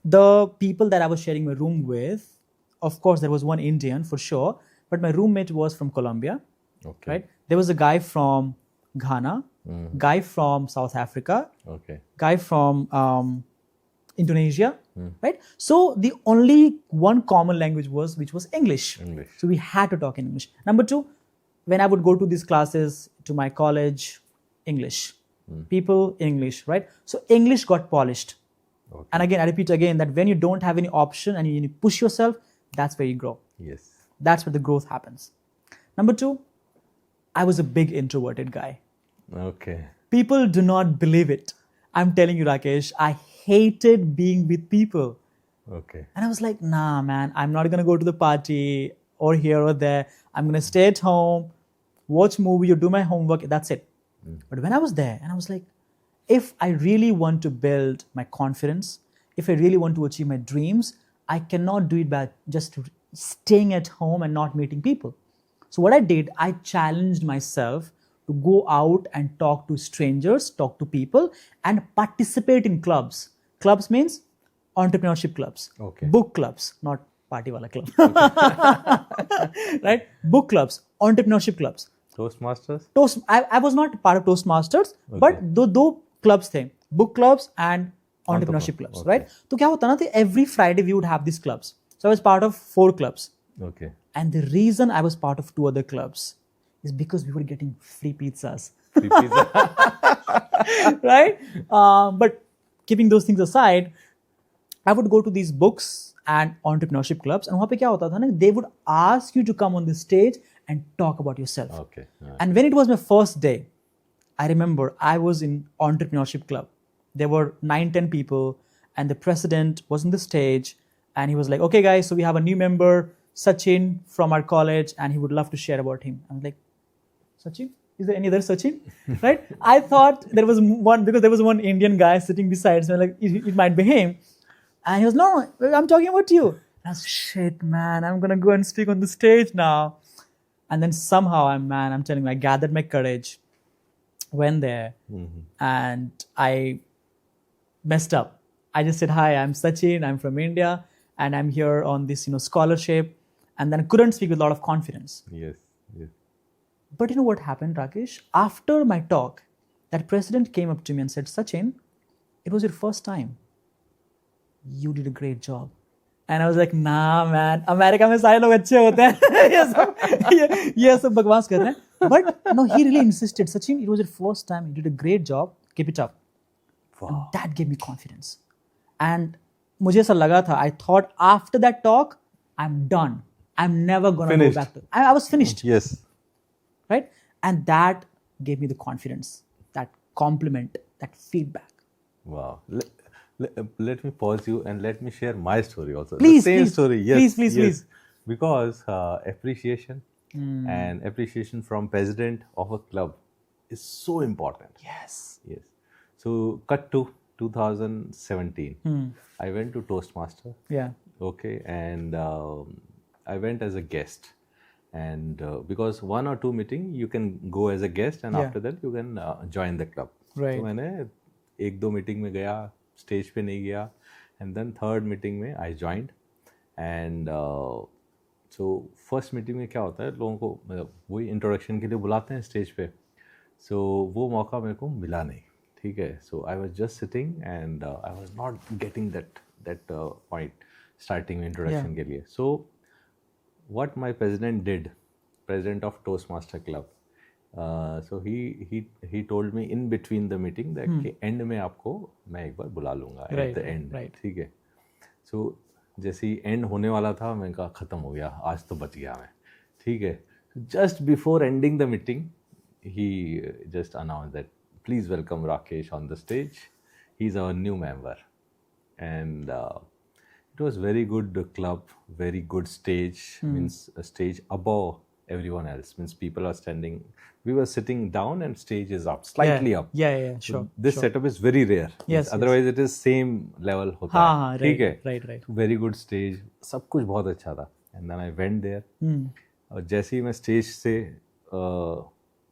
A: The people that I was sharing my room with, of course, there was one Indian for sure, but my roommate was from Colombia.
B: Okay.
A: Right? There was a guy from Ghana, guy from South Africa,
B: Okay.
A: guy from Indonesia. Right? So the only one common language which was English.
B: English.
A: So we had to talk in English. Number 2, when I would go to these classes to my college, English. People, English, right? So English got polished.
B: Okay.
A: And again, I repeat again that when you don't have any option and you push yourself, that's where you grow.
B: Yes.
A: That's where the growth happens. Number 2, I was a big introverted guy.
B: Okay.
A: People do not believe it. I'm telling you, Rakesh, I hated being with people.
B: Okay.
A: And I was like, nah, man, I'm not going to go to the party or here or there. I'm going to stay at home, watch movie or do my homework. That's it. But when I was there and I was like, if I really want to build my confidence, if I really want to achieve my dreams, I cannot do it by just staying at home and not meeting people. So what I did, I challenged myself to go out and talk to strangers, talk to people, and participate in clubs. Clubs means entrepreneurship clubs,
B: Okay.
A: book clubs, not party wala club, right? Book clubs, entrepreneurship clubs.
B: Toastmasters?
A: I was not part of Toastmasters, but दो clubs थे, book clubs and entrepreneurship clubs,
B: okay.
A: right? तो क्या होता ना, every Friday we would have these clubs. So I was part of 4 clubs.
B: Okay.
A: And the reason I was part of 2 other clubs is because we were getting free pizzas.
B: Free pizza.
A: Right? But keeping those things aside, I would go to these books and entrepreneurship clubs. And वहाँ पे क्या होता था ना, they would ask you to come on the stage and talk about yourself.
B: Okay.
A: And when it was my first day, I remember I was in entrepreneurship club. There were 9-10 people and the president was on the stage and he was like, okay guys, so we have a new member, Sachin from our college, and he would love to share about him. I was like, Sachin? Is there any other Sachin? Right? I thought there was one, because there was one Indian guy sitting beside, so like, it might be him. And he was, no, I'm talking about you. And I was, shit, man, I'm going to go and speak on the stage now. And then somehow, I'm telling you, I gathered my courage, went there, and I messed up. I just said, hi, I'm Sachin, I'm from India, and I'm here on this, scholarship. And then I couldn't speak with a lot of confidence.
B: Yes.
A: But you know what happened, Rakesh? After my talk, that president came up to me and said, Sachin, it was your first time. You did a great job. And I was like, nah, man, America में सारे लोग अच्छे होते हैं. ये सब बकवास कर रहे हैं. But no, he really insisted, Sachin, it was your first time. You did a great job. Keep it up.
B: Wow.
A: And that gave me confidence. And मुझे ऐसा लगा था, I thought after that talk, I'm done. I'm never going to go back to. I was finished.
B: Yes.
A: Right? And that gave me the confidence, that compliment, that feedback.
B: Wow. Let me pause you and let me share my story also.
A: Please,
B: the same
A: please.
B: story. Yes.
A: Please.
B: Because appreciation and appreciation from president of a club is so important.
A: Yes.
B: So cut to 2017. I went to Toastmaster.
A: Yeah.
B: Okay. And I went as a guest. And because 1 or 2 meeting you can go as a guest, and after that you can join the club.
A: Right.
B: तो मैंने 1-2 meeting में गया, stage पे नहीं गया, and then 3rd meeting में I joined. And so first meeting में क्या होता है, लोगों को मतलब वही इंट्रोडक्शन के लिए बुलाते हैं स्टेज पे. So वो मौका मेरे को मिला नहीं. ठीक है. So I was just sitting and I was not getting that point starting में इंट्रोडक्शन के लिए. So what my president of Toastmaster Club, so he told me in between the meeting that कि end में आपको मैं एक बार बुला लूँगा at the end. ठीक है. So जैसे ही end होने वाला था, मैंने कहा ख़त्म हो गया, आज तो बच गया मैं. ठीक है. Just before ending the meeting, he just announced that please welcome Rakesh on the stage. He's our new member. And it was very good club, very good stage, means a stage above everyone else, means people are standing. We were sitting down and stage is up, slightly up.
A: Yeah, sure.
B: So this setup is very rare.
A: Yes.
B: Otherwise it is same level होता है. ठीक है.
A: Right.
B: Very good stage, सब कुछ बहुत अच्छा था. And then I went there. और जैसे ही मैं स्टेज से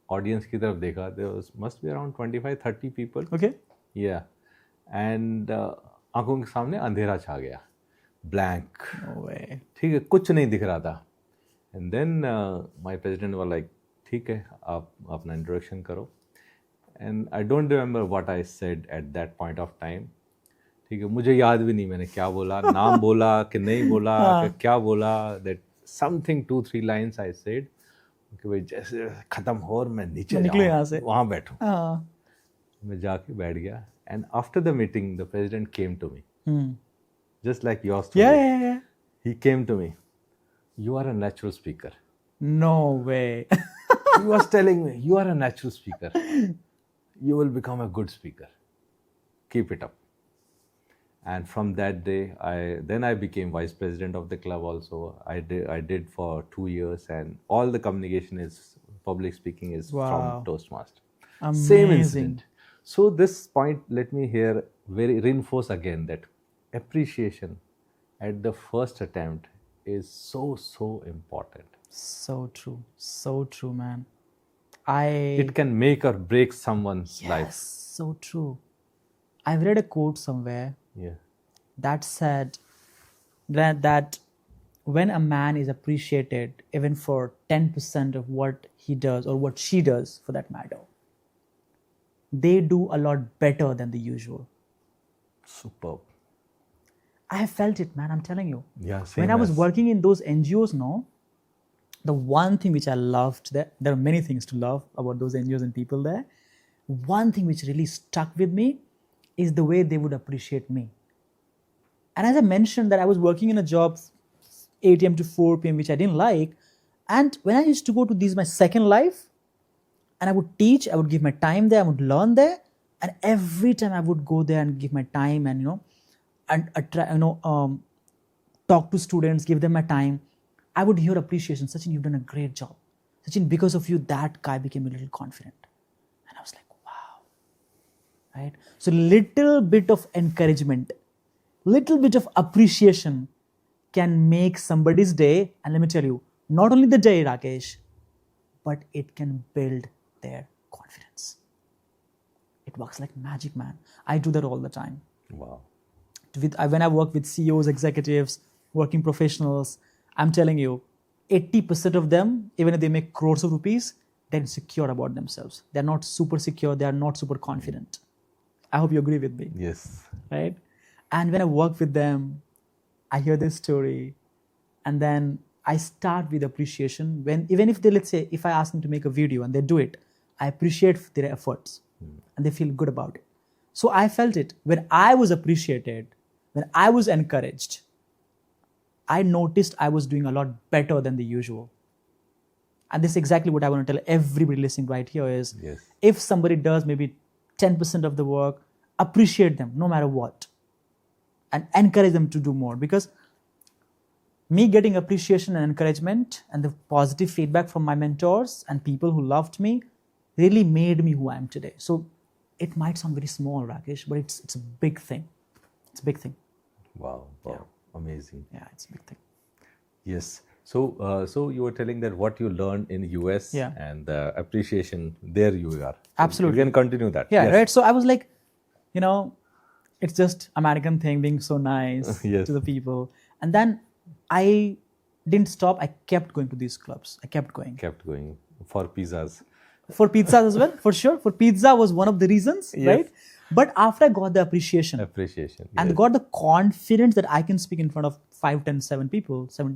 B: ऑडियंस की तरफ देखा, there was must be around 25-30 people.
A: Okay.
B: Yeah. And आंखों के सामने अंधेरा छा गया. Blank.
A: No way.
B: ठीक है, कुछ नहीं दिख रहा था. And then my president was like, ठीक है, आप अपना introduction करो. And I don't remember what I said at that point of time. ठीक है, मुझे याद भी नहीं मैंने क्या बोला, नाम बोला कि नहीं बोला, क्या बोला, that something 2-3 lines I said. कि भाई जैसे खत्म हो और मैं नीचे
A: मैं निकलूं यहाँ से।
B: जाऊँ, वहाँ बैठूं।
A: हाँ।
B: मैं जाके बैठ गया, and after the meeting the president came to me, just like your story.
A: Yeah.
B: He came to me, you are a natural speaker.
A: No way.
B: He was telling me, you are a natural speaker, you will become a good speaker, keep it up. And from that day I became vice president of the club also. I did for 2 years, and all the communication is public speaking is
A: Wow.
B: from Toastmaster.
A: Amazing.
B: Same incident. So this point, let me here very reinforce again that appreciation at the first attempt is so important.
A: So true, man.
B: It can make or break someone's
A: Yes,
B: life.
A: so true. I've read a quote somewhere
B: Yeah.
A: that said that when a man is appreciated even for 10% of what he does or what she does for that matter, they do a lot better than the usual.
B: Superb.
A: I have felt it, man. I'm telling you.
B: Yeah, same
A: When I was
B: as-
A: working in those NGOs, the one thing which I loved there are many things to love about those NGOs and people there. One thing which really stuck with me is the way they would appreciate me. And as I mentioned that I was working in a job 8 a.m. to 4 p.m. which I didn't like. And when I used to go to this my second life, and I would teach, I would give my time there, I would learn there. And every time I would go there and give my time and, talk to students, give them my time, I would hear appreciation. Sachin, you've done a great job. Sachin, because of you, that guy became a little confident. And I was like, wow. Right? So little bit of encouragement, little bit of appreciation can make somebody's day. And let me tell you, not only the day, Rakesh, but it can build their confidence. It works like magic, man. I do that all the time.
B: Wow.
A: When I work with CEOs, executives, working professionals, I'm telling you, 80% of them, even if they make crores of rupees, they're insecure about themselves. They're not super secure. They are not super confident. I hope you agree with me.
B: Yes.
A: Right? And when I work with them, I hear this story, and then I start with appreciation. Even if they, let's say, if I ask them to make a video and they do it, I appreciate their efforts and they feel good about it. So I felt it. When I was appreciated, when I was encouraged, I noticed I was doing a lot better than the usual. And this is exactly what I want to tell everybody listening right here is,
B: Yes.
A: if somebody does maybe 10% of the work, appreciate them no matter what. And encourage them to do more. Because me getting appreciation and encouragement and the positive feedback from my mentors and people who loved me really made me who I am today. So it might sound very small, Rakesh, but it's a big thing. It's a big thing.
B: Wow.
A: Yeah.
B: Amazing.
A: Yeah, it's a big thing.
B: Yes. So you were telling that what you learned in US
A: Yeah.
B: and the appreciation, there you are.
A: Absolutely.
B: You can continue that.
A: Yeah,
B: Yes.
A: right. So I was like, it's just American thing being so nice
B: Yes.
A: to the people. And then I didn't stop. I kept going to these clubs. I kept going.
B: Kept going for pizzas.
A: For pizzas as well, for sure. For pizza was one of the reasons,
B: Yes.
A: right? But after I got the appreciation
B: Appreciation.
A: and
B: yes.
A: got the confidence that I can speak in front of 5, 10, 17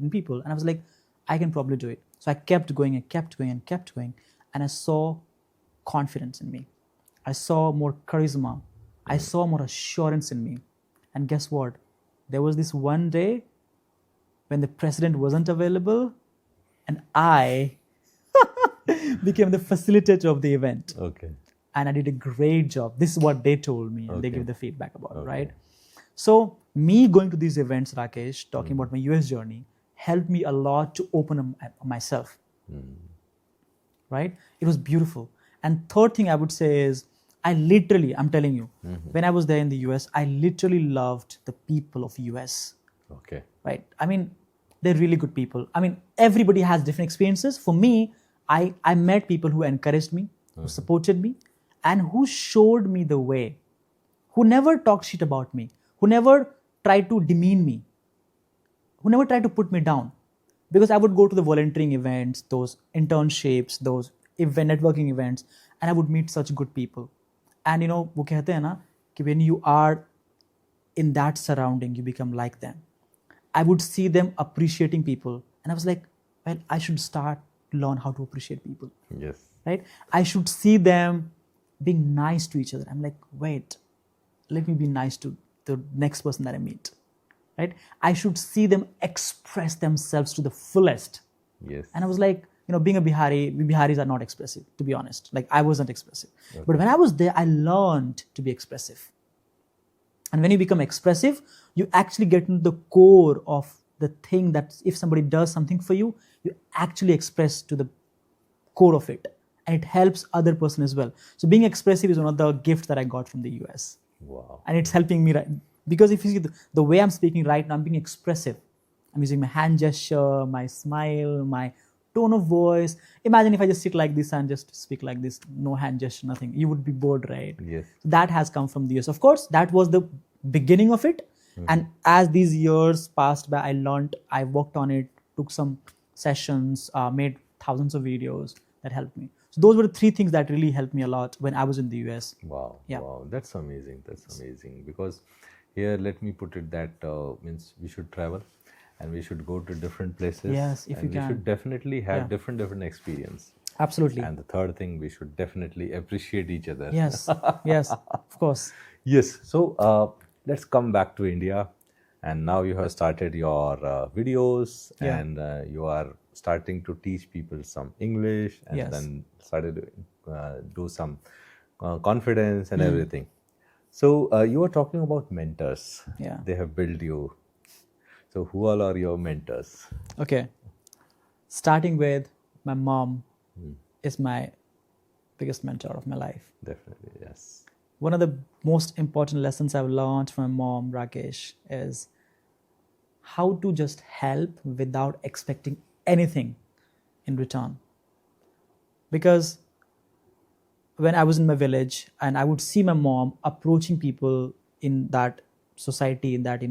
A: people, and I was like, I can probably do it. So I kept going and kept going and kept going. And I saw confidence in me. I saw more charisma. I saw more assurance in me. And guess what? There was this one day when the president wasn't available and I became the facilitator of the event.
B: Okay.
A: And I did a great job. This is what they told me, and they
B: Okay.
A: give the feedback about,
B: Okay.
A: right? So me going to these events, Rakesh, talking about my US journey, helped me a lot to open up myself, right? It was beautiful. And third thing I would say is, I'm telling you, when I was there in the US, I literally loved the people of US,
B: Okay.
A: right? I mean, they're really good people. I mean, everybody has different experiences. For me, I met people who encouraged me, who supported me, and who showed me the way, who never talked shit about me, who never tried to demean me, who never tried to put me down. Because I would go to the volunteering events, those internships, those networking events, and I would meet such good people. And वो कहते हैं ना कि when you are in that surrounding, you become like them. I would see them appreciating people. And I was like, well, I should start learn how to appreciate people.
B: Yes.
A: Right? I should see them being nice to each other. I'm like, wait, let me be nice to the next person that I meet. Right? I should see them express themselves to the fullest.
B: Yes.
A: And I was like, being a Bihari, we Biharis are not expressive, to be honest. Like, I wasn't expressive. Okay. But when I was there, I learned to be expressive. And when you become expressive, you actually get into the core of the thing that if somebody does something for you, you actually express to the core of it. And it helps other person as well. So being expressive is one of the gifts that I got from the US.
B: Wow.
A: And it's helping me, because if you see the way I'm speaking right now, I'm being expressive. I'm using my hand gesture, my smile, my tone of voice. Imagine if I just sit like this and just speak like this, no hand gesture, nothing. You would be bored, right?
B: Yes.
A: That has come from the US. Of course, that was the beginning of it. Mm-hmm. And as these years passed by, I learned, I worked on it, took some sessions, made thousands of videos that helped me. So those were the 3 things that really helped me a lot when I was in the US.
B: Wow.
A: Yeah.
B: Wow. That's amazing. That's amazing. Because here, let me put it that means we should travel. And we should go to different places.
A: Yes, if you can.
B: We should definitely have different experience.
A: Absolutely.
B: And the third thing, we should definitely appreciate each other.
A: Yes, yes, of course.
B: Yes. So let's come back to India. And now you have started your videos and you are starting to teach people some English and then started to do some confidence and everything. So you were talking about mentors.
A: Yeah.
B: They have built you. So who all are your mentors?
A: Okay. Starting with my mom is my biggest mentor of my life.
B: Definitely, yes.
A: One of the most important lessons I've learned from my mom, Rakesh, is how to just help without expecting anything in return. Because when I was in my village and I would see my mom approaching people in that society, in that,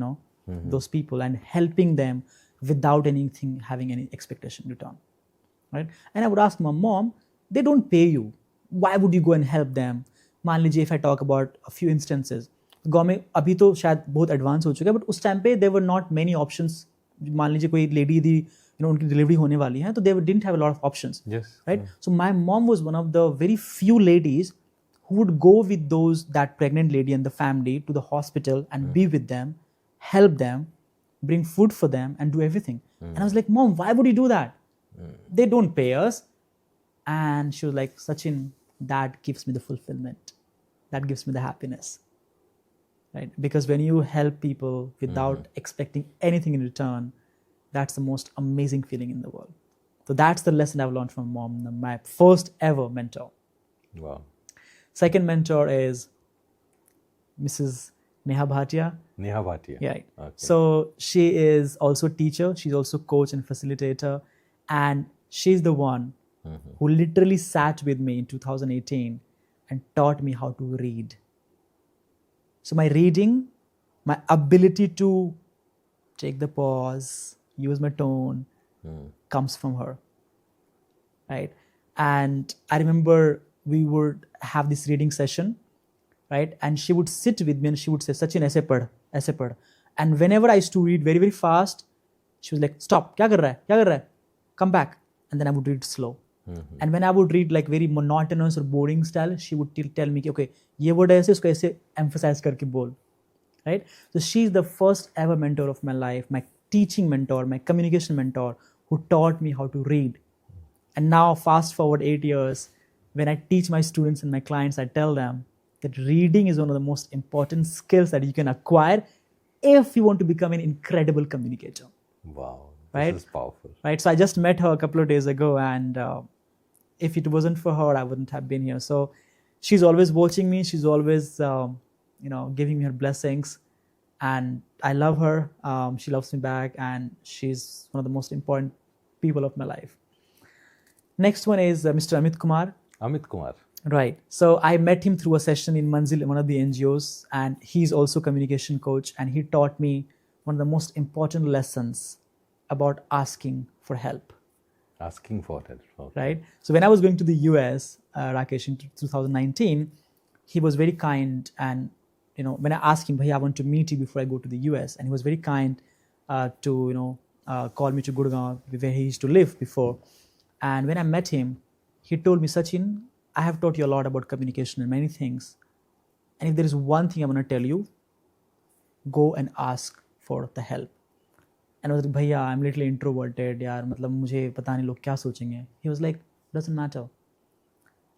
A: those people, and helping them without anything having any expectation in return, right? And I would ask my mom, they don't pay you, why would you go and help them? मान लीजिए if I talk about a few instances, government अभी तो शायद बहुत advance हो चुका है, but उस टाइम पे there were not many options. मान लीजिए कोई लेडी थी, उनकी डिलीवरी होने वाली है, तो they didn't have a lot of options.
B: Yes.
A: Right? So my mom was one of the very few ladies who would go with that pregnant lady and the family to the hospital and be with them, help them, bring food for them, and do everything. And I was like, Mom, why would you do that? They don't pay us. And she was like, Sachin, that gives me the fulfillment. That gives me the happiness. Right? Because when you help people without expecting anything in return, that's the most amazing feeling in the world. So that's the lesson I've learned from Mom, my first ever mentor.
B: Wow.
A: Second mentor is Mrs. Neha Bhatia.
B: Neha Bhatia.
A: Yeah.
B: Okay.
A: So she is also a teacher. She's also coach and facilitator. And she's the one who literally sat with me in 2018 and taught me how to read. So my reading, my ability to take the pause, use my tone, comes from her. Right? And I remember we would have this reading session, right? And she would sit with me and she would say, Sachin, aise pad. And whenever I used to read very, very fast, she was like, stop, kya kar raha hai? Come back. And then I would read slow. And when I would read like very monotonous or boring style, she would tell me, okay, ye word aise, usko aise emphasize karke bol. Right? So she's the first ever mentor of my life, my teaching mentor, my communication mentor, who taught me how to read. And now fast forward 8 years, when I teach my students and my clients, I tell them that reading is one of the most important skills that you can acquire if you want to become an incredible communicator.
B: Wow.
A: Right?
B: This is powerful.
A: Right. So I just met her a couple of days ago, and if it wasn't for her, I wouldn't have been here. So she's always watching me. She's always, giving me her blessings, and I love her. She loves me back, and she's one of the most important people of my life. Next one is Mr. Amit Kumar.
B: Amit Kumar.
A: Right. So I met him through a session in Manzil, one of the NGOs, and he's also a communication coach, and he taught me one of the most important lessons about asking for help.
B: Asking for help. Okay.
A: Right. So when I was going to the US, Rakesh, in 2019, he was very kind, and when I asked him, "Bhai, I want to meet you before I go to the US," and he was very kind to call me to Gurgaon, where he used to live before. And when I met him, he told me, Sachin, I have taught you a lot about communication and many things. And if there is one thing I'm going to tell you, go and ask for the help. And I was like, Bhaiya, I'm literally introverted, yaar, matlab mujhe pata nahi log kya sochenge. He was like, doesn't matter.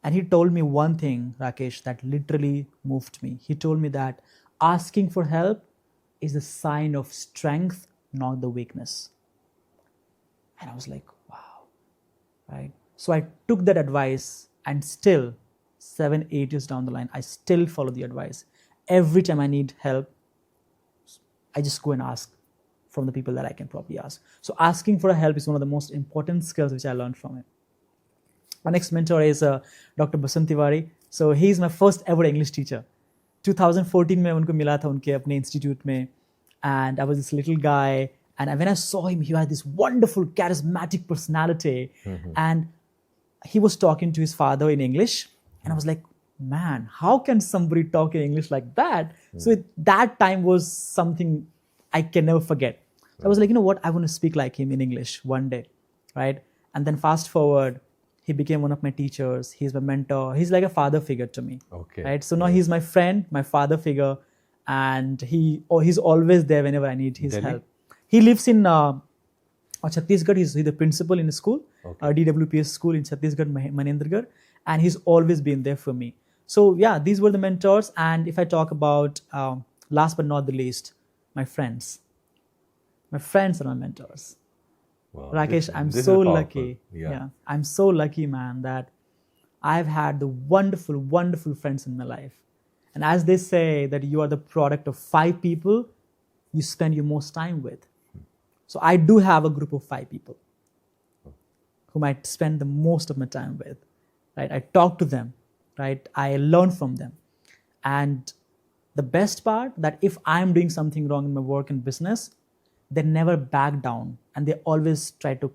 A: And he told me one thing, Rakesh, that literally moved me. He told me that asking for help is a sign of strength, not the weakness. And I was like, wow, right? So I took that advice, and still 7-8 years down the line, I still follow the advice. Every time I need help, I just go and ask from the people that I can probably ask. So asking for help is one of the most important skills which I learned from it. My next mentor is Dr. Basant Tiwari. So he is my first ever English teacher. 2014 में उनको मिला था उनके अपने institute में, and I was this little guy, and when I saw him, he had this wonderful charismatic personality, and he was talking to his father in English, and I was like, man, how can somebody talk in English like that? So that time was something I can never forget. So I was like, you know what, I want to speak like him in English one day, right? And then fast forward, he became one of my teachers. He's my mentor. He's like a father figure to me.
B: Okay.
A: Right. So now he's my friend, my father figure, and he's always there whenever I need his help. He lives in Chhattisgarh. He's the principal in a school, DWPS school in Chhattisgarh, Mahendragarh, and he's always been there for me. So yeah, these were the mentors. And if I talk about last but not the least, my friends. My friends are my mentors.
B: Wow,
A: Rakesh, I'm so lucky. Yeah, I'm so lucky, man, that I've had the wonderful, wonderful friends in my life. And as they say that you are the product of 5 people you spend your most time with. So I do have a group of 5 people whom I spend the most of my time with. Right? I talk to them. Right? I learn from them. And the best part, that if I'm doing something wrong in my work and business, they never back down, and they always try to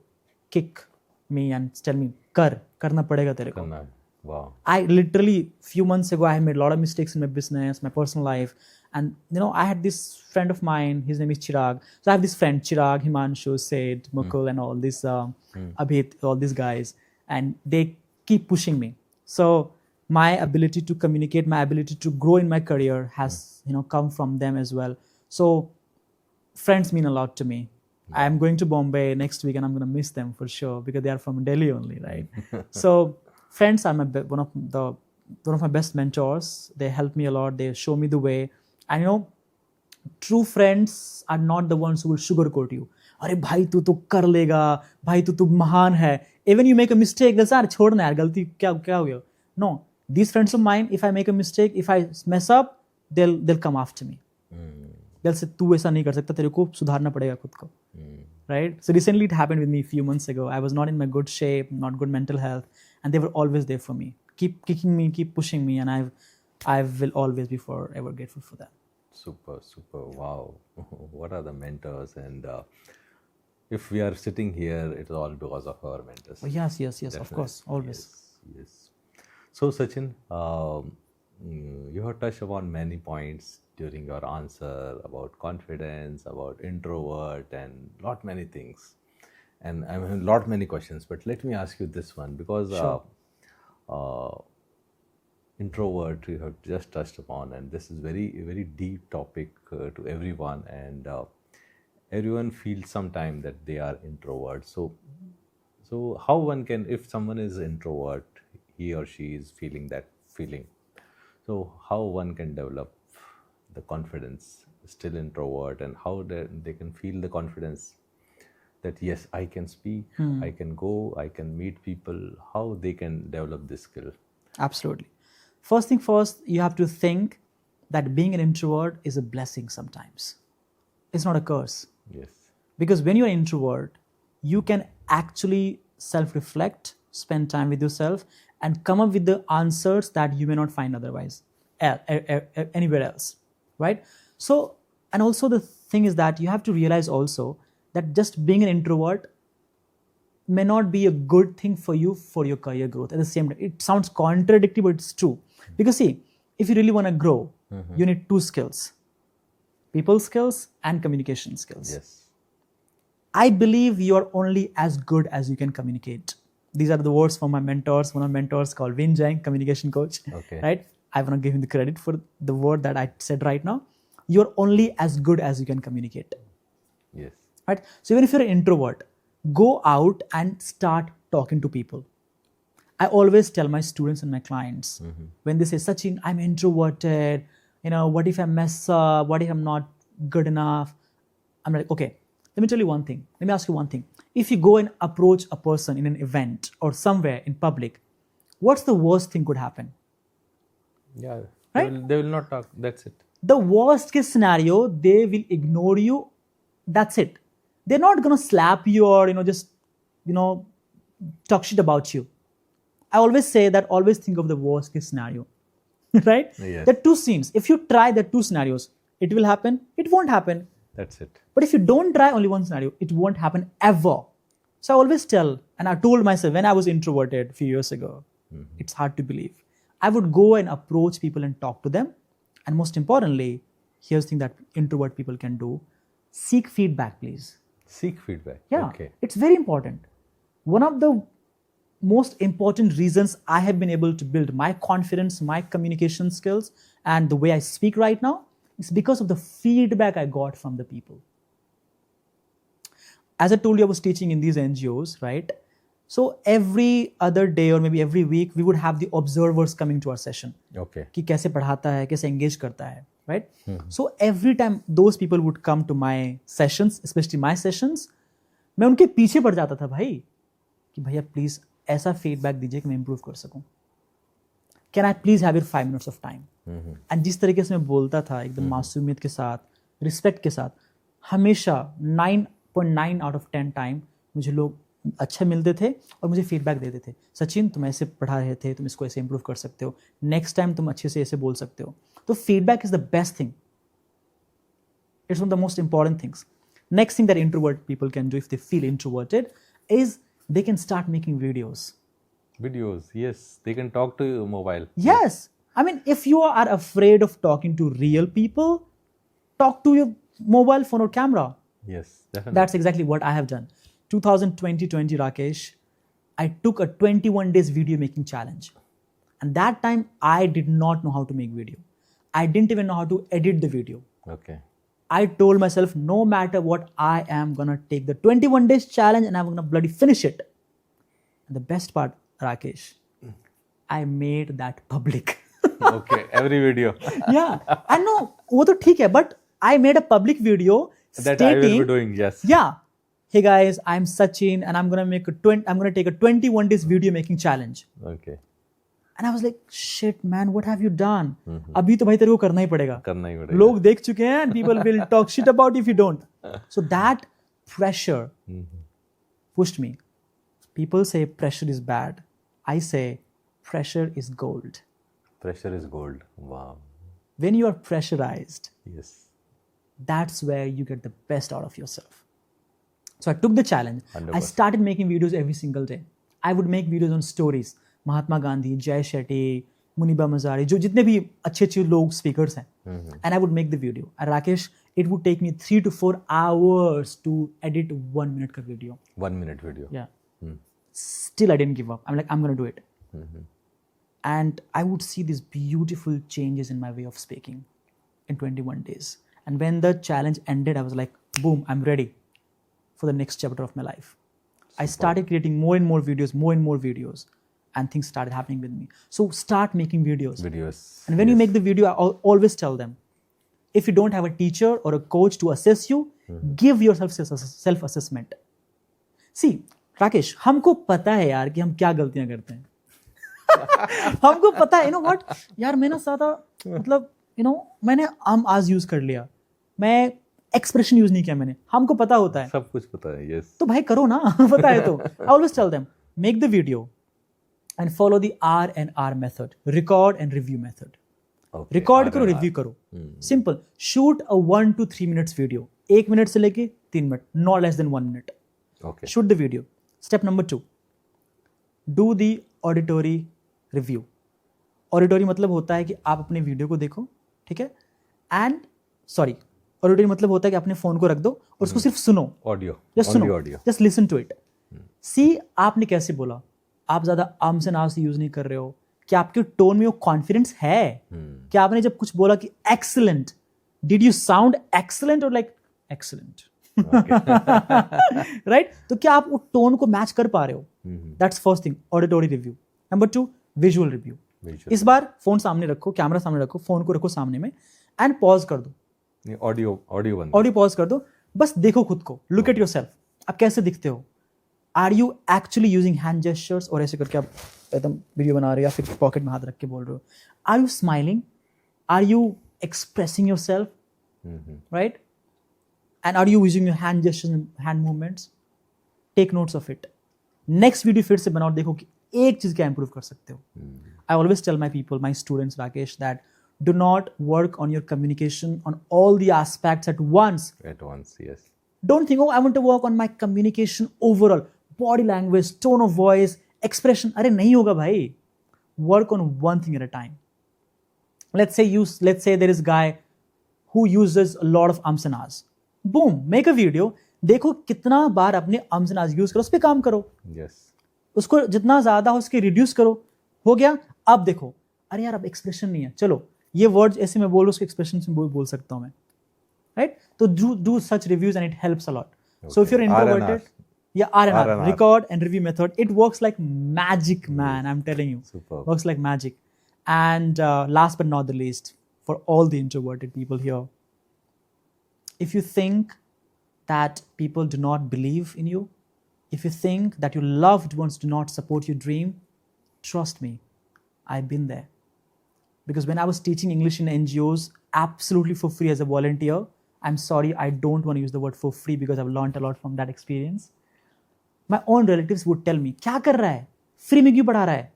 A: kick me and tell me, karna padega tere ko.
B: Wow.
A: I literally, few months ago, I had made a lot of mistakes in my business, my personal life. And, I had this friend of mine, his name is Chirag. So I have this friend, Chirag, Himanshu, Sid, Mukul, and all these, Abhit, all these guys. And they keep pushing me. So my ability to communicate, my ability to grow in my career has, come from them as well. So friends mean a lot to me. I'm going to Bombay next week, and I'm going to miss them for sure, because they are from Delhi only, right? So friends are one of my best mentors. They help me a lot. They show me the way. And true friends are not the ones who will sugarcoat you. Arey bhai, tu to kar lega. Bhai, tu mahan hai. Even you make a mistake, they'll say, chhodna yaar, galti kya ho gaya? No, these friends of mine, if I make a mistake, if I mess up, they'll come after me. They'll say, tu aisa nahi kar sakta, tere ko sudharna padega khud ko. Right? So recently it happened with me a few months ago. I was not in my good shape, not good mental health, and they were always there for me. Keep kicking me, keep pushing me, and I will always be forever grateful for that.
B: Super, super. Wow. What are the mentors? And if we are sitting here, it's all because of our mentors.
A: Oh, yes, definitely. Of course, always.
B: Yes. So Sachin, you have touched upon many points during your answer about confidence, about introvert, and many things. And I have many questions, but let me ask you this one, because introvert you have just touched upon, and this is very, very deep topic to everyone, and everyone feels sometime that they are introvert. So how one can, if someone is introvert, he or she is feeling that feeling, so how one can develop the confidence, still introvert, and how they can feel the confidence that yes, I can speak, I can go, I can meet people, how they can develop this skill?
A: Absolutely. First thing first, you have to think that being an introvert is a blessing sometimes. It's not a curse.
B: Yes.
A: Because when you're an introvert, you can actually self-reflect, spend time with yourself, and come up with the answers that you may not find otherwise, anywhere else, right? So, and also the thing is that you have to realize also that just being an introvert may not be a good thing for you for your career growth. At the same time, it sounds contradictory, but it's true. Because see, if you really want to grow, you need 2 skills: people skills and communication skills.
B: Yes.
A: I believe you are only as good as you can communicate. these are the words from my mentors. One of my mentors called Vin Jang, communication coach.
B: Okay.
A: Right? I want to give him the credit for the word that I said right now. You're only as good as you can communicate.
B: Yes.
A: Right? So even if you're an introvert, go out and start talking to people. I always tell my students and my clients, when they say, Sachin, I'm introverted, what if I mess up? What if I'm not good enough? I'm like, okay, let me tell you one thing. Let me ask you one thing. If you go and approach a person in an event or somewhere in public, what's the worst thing could happen?
B: Yeah.
A: Right?
B: They will not talk. That's it.
A: The worst case scenario, they will ignore you. That's it. They're not going to slap you or, just, talk shit about you. I always say that always think of the worst case scenario, right?
B: Yes.
A: There are two scenes. If you try the two scenarios, it will happen, it won't happen.
B: That's it.
A: But if you don't try only one scenario, it won't happen ever. So I always tell, and I told myself when I was introverted a few years ago, it's hard to believe. I would go and approach people and talk to them. And most importantly, here's the thing that introvert people can do. Seek feedback, please.
B: Seek feedback.
A: Yeah,
B: Okay.
A: it's very important. One of the most important reasons I have been able to build my confidence, my communication skills, and the way I speak right now is because of the feedback I got from the people. As I told you, I was teaching in these NGOs, right? So every other day or maybe every week, we would have the observers coming to our session.
B: Okay.
A: कि कैसे पढ़ाता है, कैसे engage करता है, right? So every time those people would come to my sessions, especially my sessions, मैं उनके पीछे पड़ जाता था भाई, कि भैया please ऐसा feedback दीजिए कि मैं improve कर सकूं. Can I please have your 5 minutes of time? And जिस तरीके से मैं बोलता था एकदम मासूमियत के साथ, respect के साथ, हमेशा 9.9 out of 10 टाइम मुझे लोग अच्छे मिलते थे और मुझे फीडबैक देते थे. सचिन, तुम ऐसे पढ़ा रहे थे, तुम इसको ऐसे इंप्रूव कर सकते हो, नेक्स्ट टाइम तुम अच्छे से ऐसे बोल सकते हो. तो feedback is the best thing. It's one of the most important things. Next thing that introvert people can do if they feel introverted is they can start making videos.
B: Videos, yes. They can talk to you mobile.
A: Yes. I mean, if you are afraid of talking to real people, talk to your mobile phone or camera.
B: Yes, definitely.
A: That's exactly what I have done. 2020, Rakesh, I took a 21 days video making challenge. And that time, I did not know how to make video. I didn't even know how to edit the video.
B: Okay.
A: I told myself, no matter what, I am going to take the 21 days challenge and I'm going to bloody finish it. And the best part, Rakesh, I made that public.
B: Okay, every video.
A: Yeah, I know, वो तो ठीक है, but I made a public video
B: That I will be doing, yes.
A: Yeah. Hey guys, I'm Sachin and I'm going to take a 21 days video making challenge.
B: Okay.
A: And I was like, shit man, what have you done? अभी तो भाई तेरे को करना ही पड़ेगा.
B: करना ही पड़ेगा.
A: लोग देख चुके हैं and people will talk shit about you if you don't. So that pressure pushed me. People say pressure is bad. I say pressure is gold.
B: Pressure is gold. Wow.
A: When you are pressurized,
B: Yes.
A: that's where you get the best out of yourself. So I took the challenge.
B: 100%.
A: I started making videos every single day. I would make videos on stories. Mahatma Gandhi, जय शेट्टी, मुनीबा मजारी, जो जितने भी अच्छे लोग speakers हैं. And I would make the video. And Rakesh, it would take me 3 to 4 hours to edit 1 minute का video.
B: 1 minute video.
A: Yeah. Still I didn't give up. I'm like, I'm going to do it. And I would see these beautiful changes in my way of speaking in 21 days. And when the challenge ended, I was like, boom, I'm ready for the next chapter of my life. I started creating more and more videos, and things started happening with me. So start making videos. And when you make the video, I always tell them, if you don't have a teacher or a coach to assess you, give yourself self-assessment. See, Rakesh, हमको पता है यार कि हम क्या गलतियां करते हैं. हमको पता है, you know what? यार मैं ना सादा मतलब, मैंने आज यूज कर लिया, मैं एक्सप्रेशन यूज नहीं किया मैंने. हमको पता होता है,
B: सब कुछ पता है. Yes.
A: तो भाई करो ना. पता है तो. I always tell them, make the video and follow the R&R method, record and review method. Okay, record करो, review करो. Simple. Shoot a 1 to 3 minutes video. 1 minute से लेके 3 minute, not less than 1 minute.
B: Okay.
A: Shoot the video. Step number 2. Do the auditory review. Auditory मतलब होता है कि आप अपने वीडियो को देखो, ठीक है? Auditory मतलब होता है कि अपने फोन को रख दो और उसको सिर्फ सुनो.
B: Audio.
A: Just सुनो.
B: Audio.
A: Just listen to it. See आपने कैसे बोला. आप ज़्यादा आर्म्स एंड आर्स यूज़ नहीं कर रहे हो, क्या आपके टोन में वो कॉन्फिडेंस है? क्या आपने जब कुछ बोला कि excellent, did you sound excellent और लाइक एक्सीलेंट? राइट? तो क्या आप वो टोन को मैच कर पा रहे हो? That's first thing, auditory review. Number 2, visual review. इस बार फोन सामने रखो, कैमरा सामने रखो, फोन को रखो सामने में एंड पॉज कर दो. ऑडियो पॉज कर दो, बस देखो खुद को, लुक एट योरसेल्फ. आप कैसे दिखते हो? Are you actually using hand gestures और ऐसे करके आप एकदम वीडियो बना रहे हो या फिर पॉकेट में हाथ रख के बोल रहे हो? Are you smiling? Are you expressing yourself? Right? And are you using your hand gestures and hand movements? Take notes of it. Next video फिर से बनाओ, देखो कि एक चीज क्या इंप्रूव कर सकते हो. I always tell my people, my students, Rakesh, that do not work on your communication on all the aspects at once.
B: Yes.
A: Don't think, oh, I want to work on my communication overall. Body language, tone of voice, expression. अरे नहीं होगा भाई. Work on one thing at a time. Let's say there is a guy who uses a lot of ums and ahs. Boom, make a video. देखो कितना बार अपने ums and ahs use करो, उस पर काम करो.
B: Yes.
A: उसको जितना ज्यादा हो उसके रिड्यूस करो. हो गया? अब देखो, अरे यार अब एक्सप्रेशन नहीं है, चलो ये वर्ड्स ऐसे मैं बोल रहा हूँ, उसके एक्सप्रेशन से बोल सकता हूँ मैं. राइट? तो do such reviews and it helps a lot. So if you are introverted, yeah, R&R, record and review method, it works like magic, man. I'm telling you.
B: Superb.
A: Works like magic. And last but not the least, for all the introverted people here, if you think that people do not believe in you, if you think that your loved ones do not support your dream, trust me, I've been there. Because when I was teaching English in NGOs absolutely for free as a volunteer, I'm sorry, I don't want to use the word for free because I've learned a lot from that experience. My own relatives would tell me, क्या कर रहा है? Free में क्यों पढ़ा रहा है?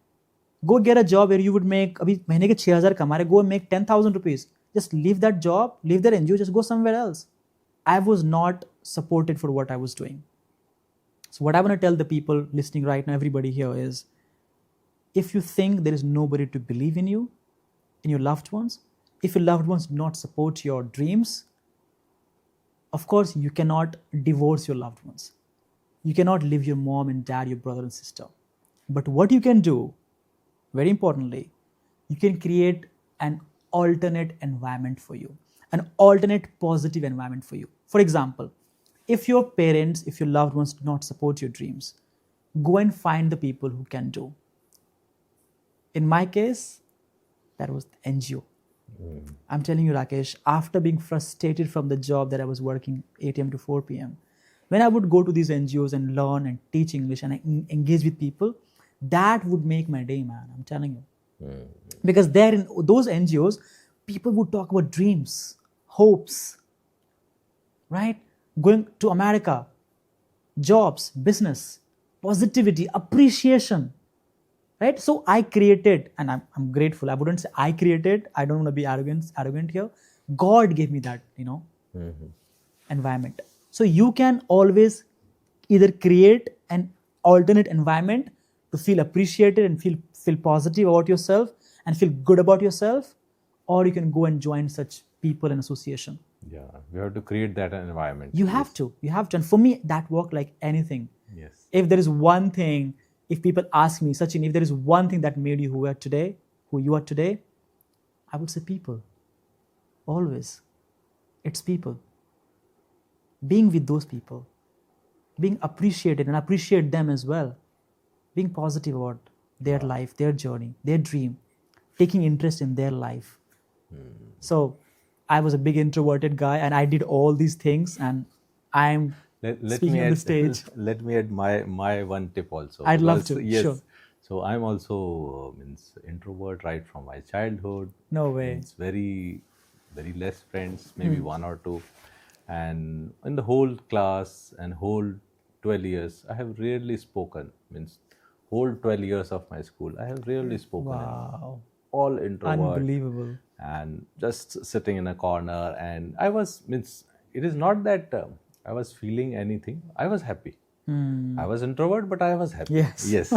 A: Go get a job where you would make, अभी महीने के 6,000 कमा रहे, go and make 10,000 rupees. Just leave that job, leave that NGO, just go somewhere else. I was not supported for what I was doing. So what I want to tell the people listening right now, everybody here is, if you think there is nobody to believe in you, in your loved ones, if your loved ones do not support your dreams, of course you cannot divorce your loved ones. You cannot leave your mom and dad, your brother and sister. But what you can do, very importantly, you can create an alternate environment for you, an alternate positive environment for you. For example, if your parents, if your loved ones do not support your dreams, go and find the people who can do. In my case, that was the NGO. I'm telling you, Rakesh, after being frustrated from the job that I was working 8 a.m. to 4 p.m., when I would go to these NGOs and learn and teach English and I engage with people, that would make my day, man. I'm telling you. Because there in those NGOs, people would talk about dreams, hopes, right? Going to America, jobs, business, positivity, appreciation. Right? So I created, and I'm grateful. I wouldn't say I created. I don't want to be arrogant here. God gave me that, environment. So you can always either create an alternate environment to feel appreciated and feel positive about yourself and feel good about yourself, or you can go and join such people and association.
B: Yeah, you have to create that environment.
A: You have to. And for me, that worked like anything.
B: Yes.
A: If there is one thing, if people ask me, Sachin, if there is one thing that made you who you are today, I would say people. Always. It's people. Being with those people. Being appreciated and appreciate them as well. Being positive about their life, their journey, their dream. Taking interest in their life. So, I was a big introverted guy and I did all these things and I'm speaking on the stage.
B: Let me add my one tip also.
A: I'd love to.
B: Yes.
A: Sure.
B: So I'm also introvert right from my childhood.
A: No way.
B: It's very, very less friends, maybe one or two. And in the whole class and whole 12 years, I have rarely spoken. Whole 12 years of my school, I have rarely spoken.
A: Wow.
B: All introvert.
A: Unbelievable.
B: And just sitting in a corner. And I was, it is not that I was feeling anything. I was happy. I was introvert, but I was happy.
A: Yes.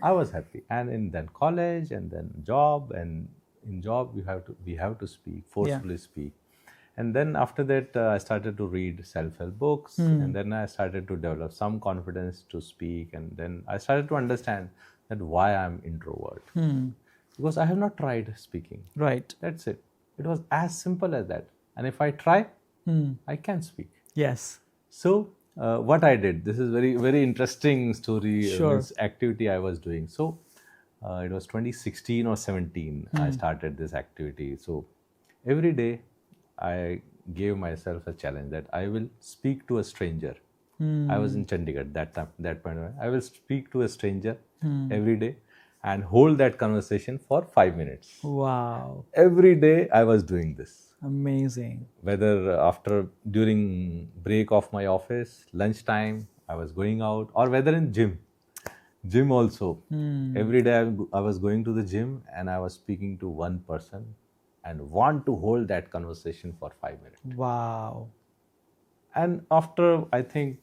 B: I was happy. And in then college and then job, and in job we have to speak, forcefully speak. And then after that, I started to read self-help books, and then I started to develop some confidence to speak. And then I started to understand that why I'm introvert. Because I have not tried speaking.
A: Right.
B: That's it. It was as simple as that. And if I try, I can speak.
A: Yes.
B: So what I did, this is very, very interesting story,
A: Sure.
B: this activity I was doing. So it was 2016 or 17, I started this activity. So every day I gave myself a challenge that I will speak to a stranger. I was in Chandigarh that point. I will speak to a stranger every day and hold that conversation for 5 minutes.
A: Wow.
B: Every day I was doing this.
A: Amazing.
B: Whether during break of my office, lunchtime, I was going out, or whether in gym also. Every day I was going to the gym and I was speaking to one person and want to hold that conversation for 5 minutes.
A: Wow.
B: And after, I think,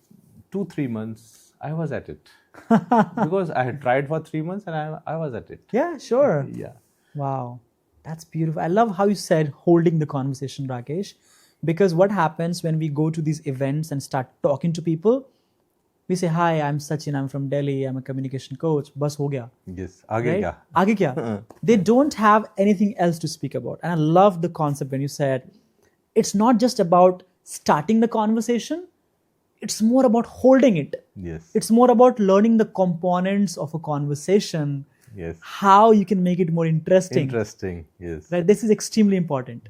B: 2-3 months, I was at it. Because I had tried for 3 months and I was at it.
A: Yeah, sure.
B: Yeah.
A: Wow. That's beautiful. I love how you said holding the conversation, Rakesh. Because what happens when we go to these events and start talking to people, we say, hi, I'm Sachin, I'm from Delhi, I'm a communication coach. Bas ho gaya.
B: Yes. Aage
A: Right?
B: kya?
A: Aage kya? They don't have anything else to speak about. And I love the concept when you said, it's not just about starting the conversation, it's more about holding it.
B: Yes.
A: It's more about learning the components of a conversation,
B: Yes.
A: how you can make it more interesting.
B: Interesting. Yes.
A: Right? This is extremely important.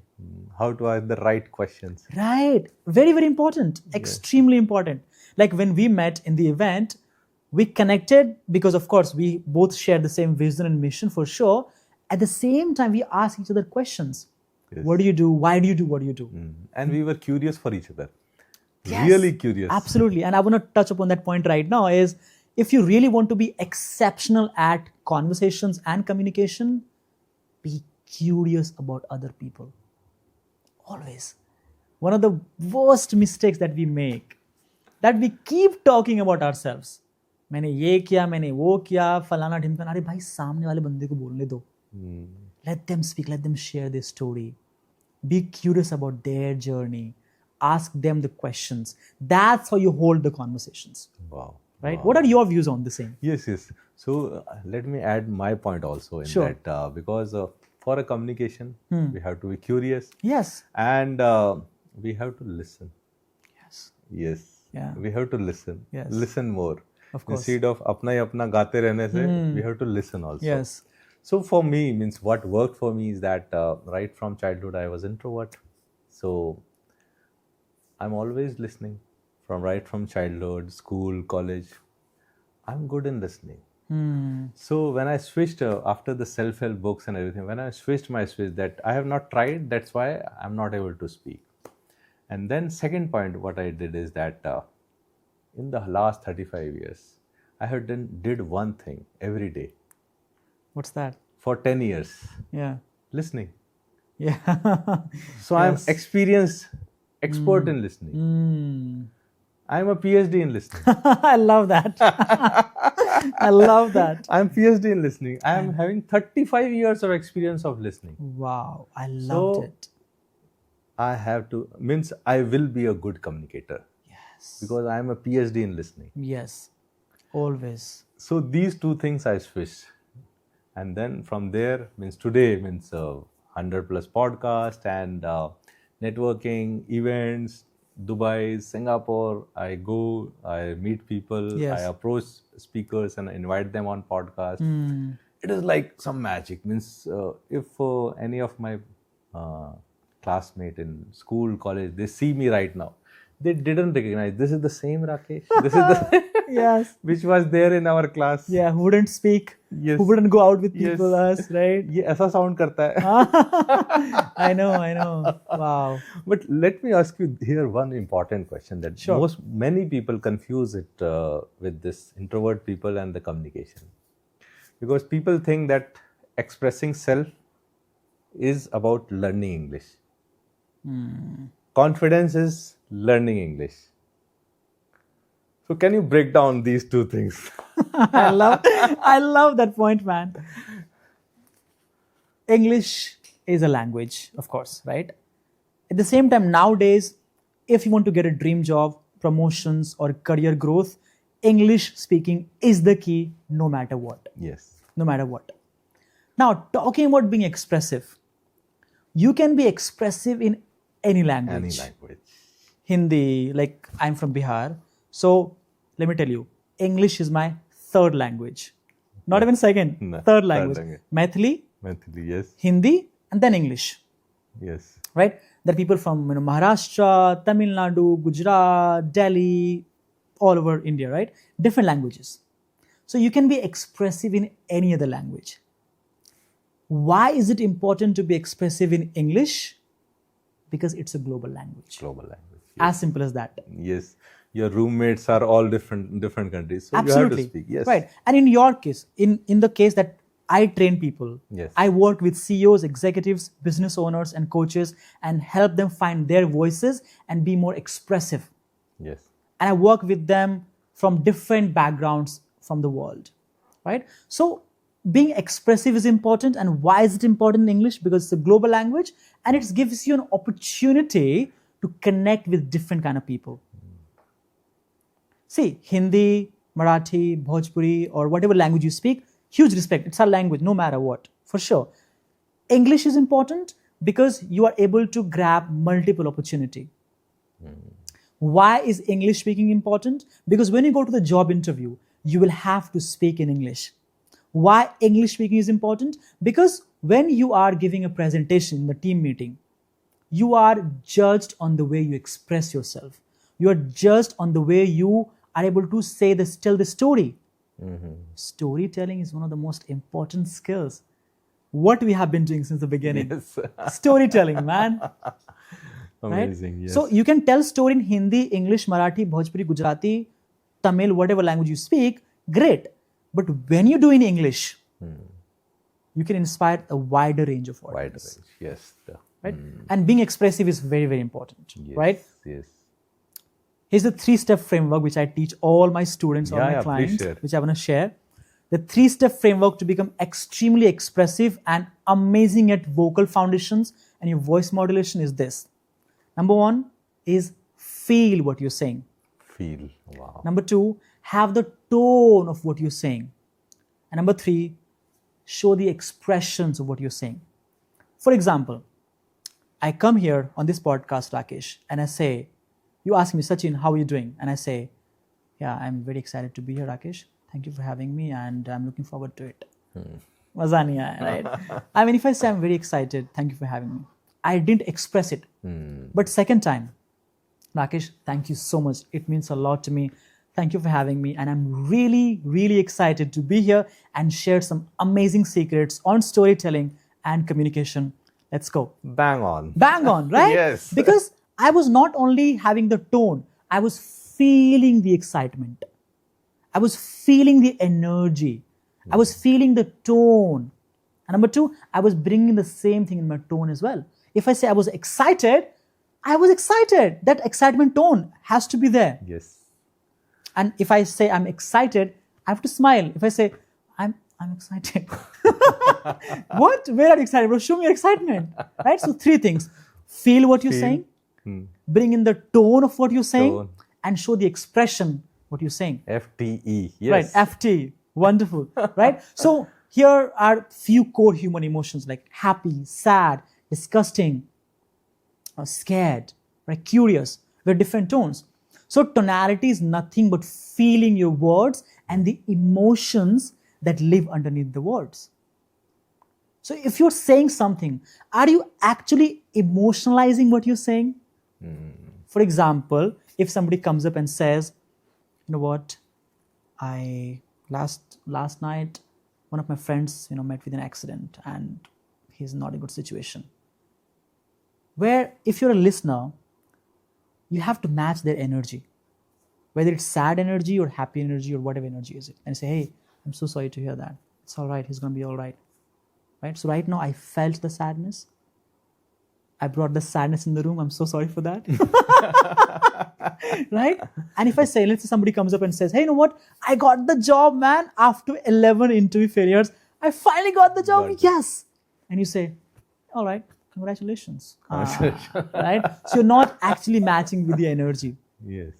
B: How to ask the right questions.
A: Right. Very, very important. Extremely important. Like when we met in the event, we connected because, of course, we both share the same vision and mission for sure. At the same time, we ask each other questions.
B: Yes.
A: What do you do? Why do you do what do you do?
B: And we were curious for each other.
A: Yes,
B: Really curious.
A: Absolutely. And I want to touch upon that point right now is if you really want to be exceptional at conversations and communication, be curious about other people. Always. One of the worst mistakes that we make, that we keep talking about ourselves. मैंने ये किया, मैंने वो किया, फलाना ढिमकाना. अरे भाई सामने वाले बंदे को बोलने दो. Let them speak, let them share their story. Be curious about their journey. Ask them the questions. That's how you hold the conversations.
B: Wow.
A: Right?
B: Wow.
A: What are your views on the same?
B: Yes, yes. So let me add my point also in
A: Sure.
B: that because for a communication, we have to be curious
A: Yes.
B: and we have to listen.
A: Yes.
B: Yes.
A: Yeah.
B: We have to listen.
A: Yes.
B: Listen more.
A: Of course.
B: Instead of apna hi apna gaate rehne se, we have to listen also.
A: Yes.
B: So for me, means what worked for me is that right from childhood I was introvert. So I'm always listening right from childhood, school, college. I'm good in listening. So when I switched after the self-help books and everything, when I switched my switch that I have not tried, that's why I'm not able to speak. And then second point, what I did is that in the last 35 years, I have did one thing every day
A: What's that?
B: for 10 years,
A: Yeah.
B: listening.
A: Yeah.
B: So I'm experienced, expert in listening. I'm a PhD in listening.
A: I love that. I love that.
B: I'm PhD in listening. I am having 35 years of experience of listening.
A: Wow. I loved it.
B: I have to, means I will be a good communicator.
A: Yes.
B: Because I am a PhD in listening.
A: Yes. Always.
B: So these two things I switched. And then from there, means today, means 100 plus podcast and networking, events, Dubai, Singapore, I go, I meet people,
A: Yes.
B: I approach speakers and invite them on podcast. It is like some magic. Means if any of my classmate in school, college, they see me right now, they didn't recognize, this is the same Rakesh. This is the
A: Yes.
B: which was there in our class.
A: Yeah. Who wouldn't speak?
B: Yes.
A: Who wouldn't go out with
B: Yes.
A: people, us, right?
B: ये ऐसा sound करता है.
A: I know. Wow.
B: But let me ask you here one important question that
A: Sure.
B: many people confuse it with this introvert people and the communication. Because people think that expressing self is about learning English. Confidence is learning English. So can you break down these two things?
A: I love that point, man. English is a language, of course, right? At the same time, nowadays, if you want to get a dream job, promotions, or career growth, English speaking is the key no matter what.
B: Yes.
A: No matter what. Now, talking about being expressive, you can be expressive in any language.
B: Any language.
A: Hindi, like I'm from Bihar. So, let me tell you, English is my third language. Not even second,
B: No,
A: third language. Maithili,
B: yes.
A: Hindi, and then English.
B: Yes.
A: Right? There are people from Maharashtra, Tamil Nadu, Gujarat, Delhi, all over India, right? Different languages. So you can be expressive in any other language. Why is it important to be expressive in English? Because it's a global language.
B: Global language.
A: As simple as that.
B: Yes. Your roommates are all different countries. So
A: Absolutely.
B: you have to speak. Yes.
A: Right. And in your case, in the case that I train people,
B: Yes.
A: I work with CEOs, executives, business owners, and coaches and help them find their voices and be more expressive.
B: Yes.
A: And I work with them from different backgrounds from the world, right? So being expressive is important. And why is it important in English? Because it's a global language and it gives you an opportunity to connect with different kind of people. See, Hindi, Marathi, Bhojpuri, or whatever language you speak, huge respect. It's our language, no matter what, for sure. English is important because you are able to grab multiple opportunity. Why is English speaking important? Because when you go to the job interview, you will have to speak in English. Why English speaking is important? Because when you are giving a presentation in the team meeting, you are judged on the way you express yourself. You are judged on the way you are able to tell the story. Storytelling is one of the most important skills. What we have been doing since the beginning.
B: Yes.
A: Storytelling, man.
B: Amazing.
A: Right?
B: Yes.
A: So you can tell story in Hindi, English, Marathi, Bhojpuri, Gujarati, Tamil, whatever language you speak, great. But when you do in English, you can inspire a wider range of
B: Wide
A: audience.
B: range. Yes.
A: Right? And being expressive is very, very important.
B: Yes.
A: Right?
B: Yes.
A: Here's the 3-step framework which I teach all my students or my
B: please
A: clients,
B: share.
A: which I want to share. The 3-step framework to become extremely expressive and amazing at vocal foundations and your voice modulation is this. Number 1 is feel what you're saying.
B: Feel. Wow.
A: Number 2, have the tone of what you're saying. And number 3, show the expressions of what you're saying. For example, I come here on this podcast, Rakesh, and I say, you ask me, Sachin, how are you doing? And I say, yeah, I'm very excited to be here, Rakesh. Thank you for having me and I'm looking forward to it. Maza nahi aaya, right? I mean, if I say I'm very excited, thank you for having me. I didn't express it. But second time, Rakesh, thank you so much. It means a lot to me. Thank you for having me. And I'm really, really excited to be here and share some amazing secrets on storytelling and communication. Let's go.
B: Bang on.
A: Bang on, right?
B: Yes.
A: Because I was not only having the tone, I was feeling the excitement. I was feeling the energy. I was feeling the tone. And number 2, I was bringing the same thing in my tone as well. If I say I was excited, I was excited. That excitement tone has to be there.
B: Yes.
A: And if I say I'm excited, I have to smile. If I say I'm excited. What? Where are you excited, bro? Show me your excitement. Right? So 3 things. Feel what you're saying. Bring in the tone of what you're saying.
B: Tone.
A: And show the expression what you're saying.
B: FTE. Yes.
A: Right, FT. Wonderful. Right? So here are few core human emotions like happy, sad, disgusting, scared, right? Curious. They're different tones. So tonality is nothing but feeling your words and the emotions that live underneath the words. So if you're saying something, are you actually emotionalizing what you're saying? For example, if somebody comes up and says, you know what, last night, one of my friends, met with an accident and he's not in a good situation. Where if you're a listener, you have to match their energy, whether it's sad energy or happy energy or whatever energy is it. And say, hey, I'm so sorry to hear that. It's all right. He's going to be all right. Right? So right now I felt the sadness. I brought the sadness in the room. I'm so sorry for that. Right? And if I say, let's say somebody comes up and says, hey, you know what? I got the job, man. After 11 interview failures, I finally got the job. Yes. And you say, all right, congratulations. Right? So you're not actually matching with the energy.
B: Yes.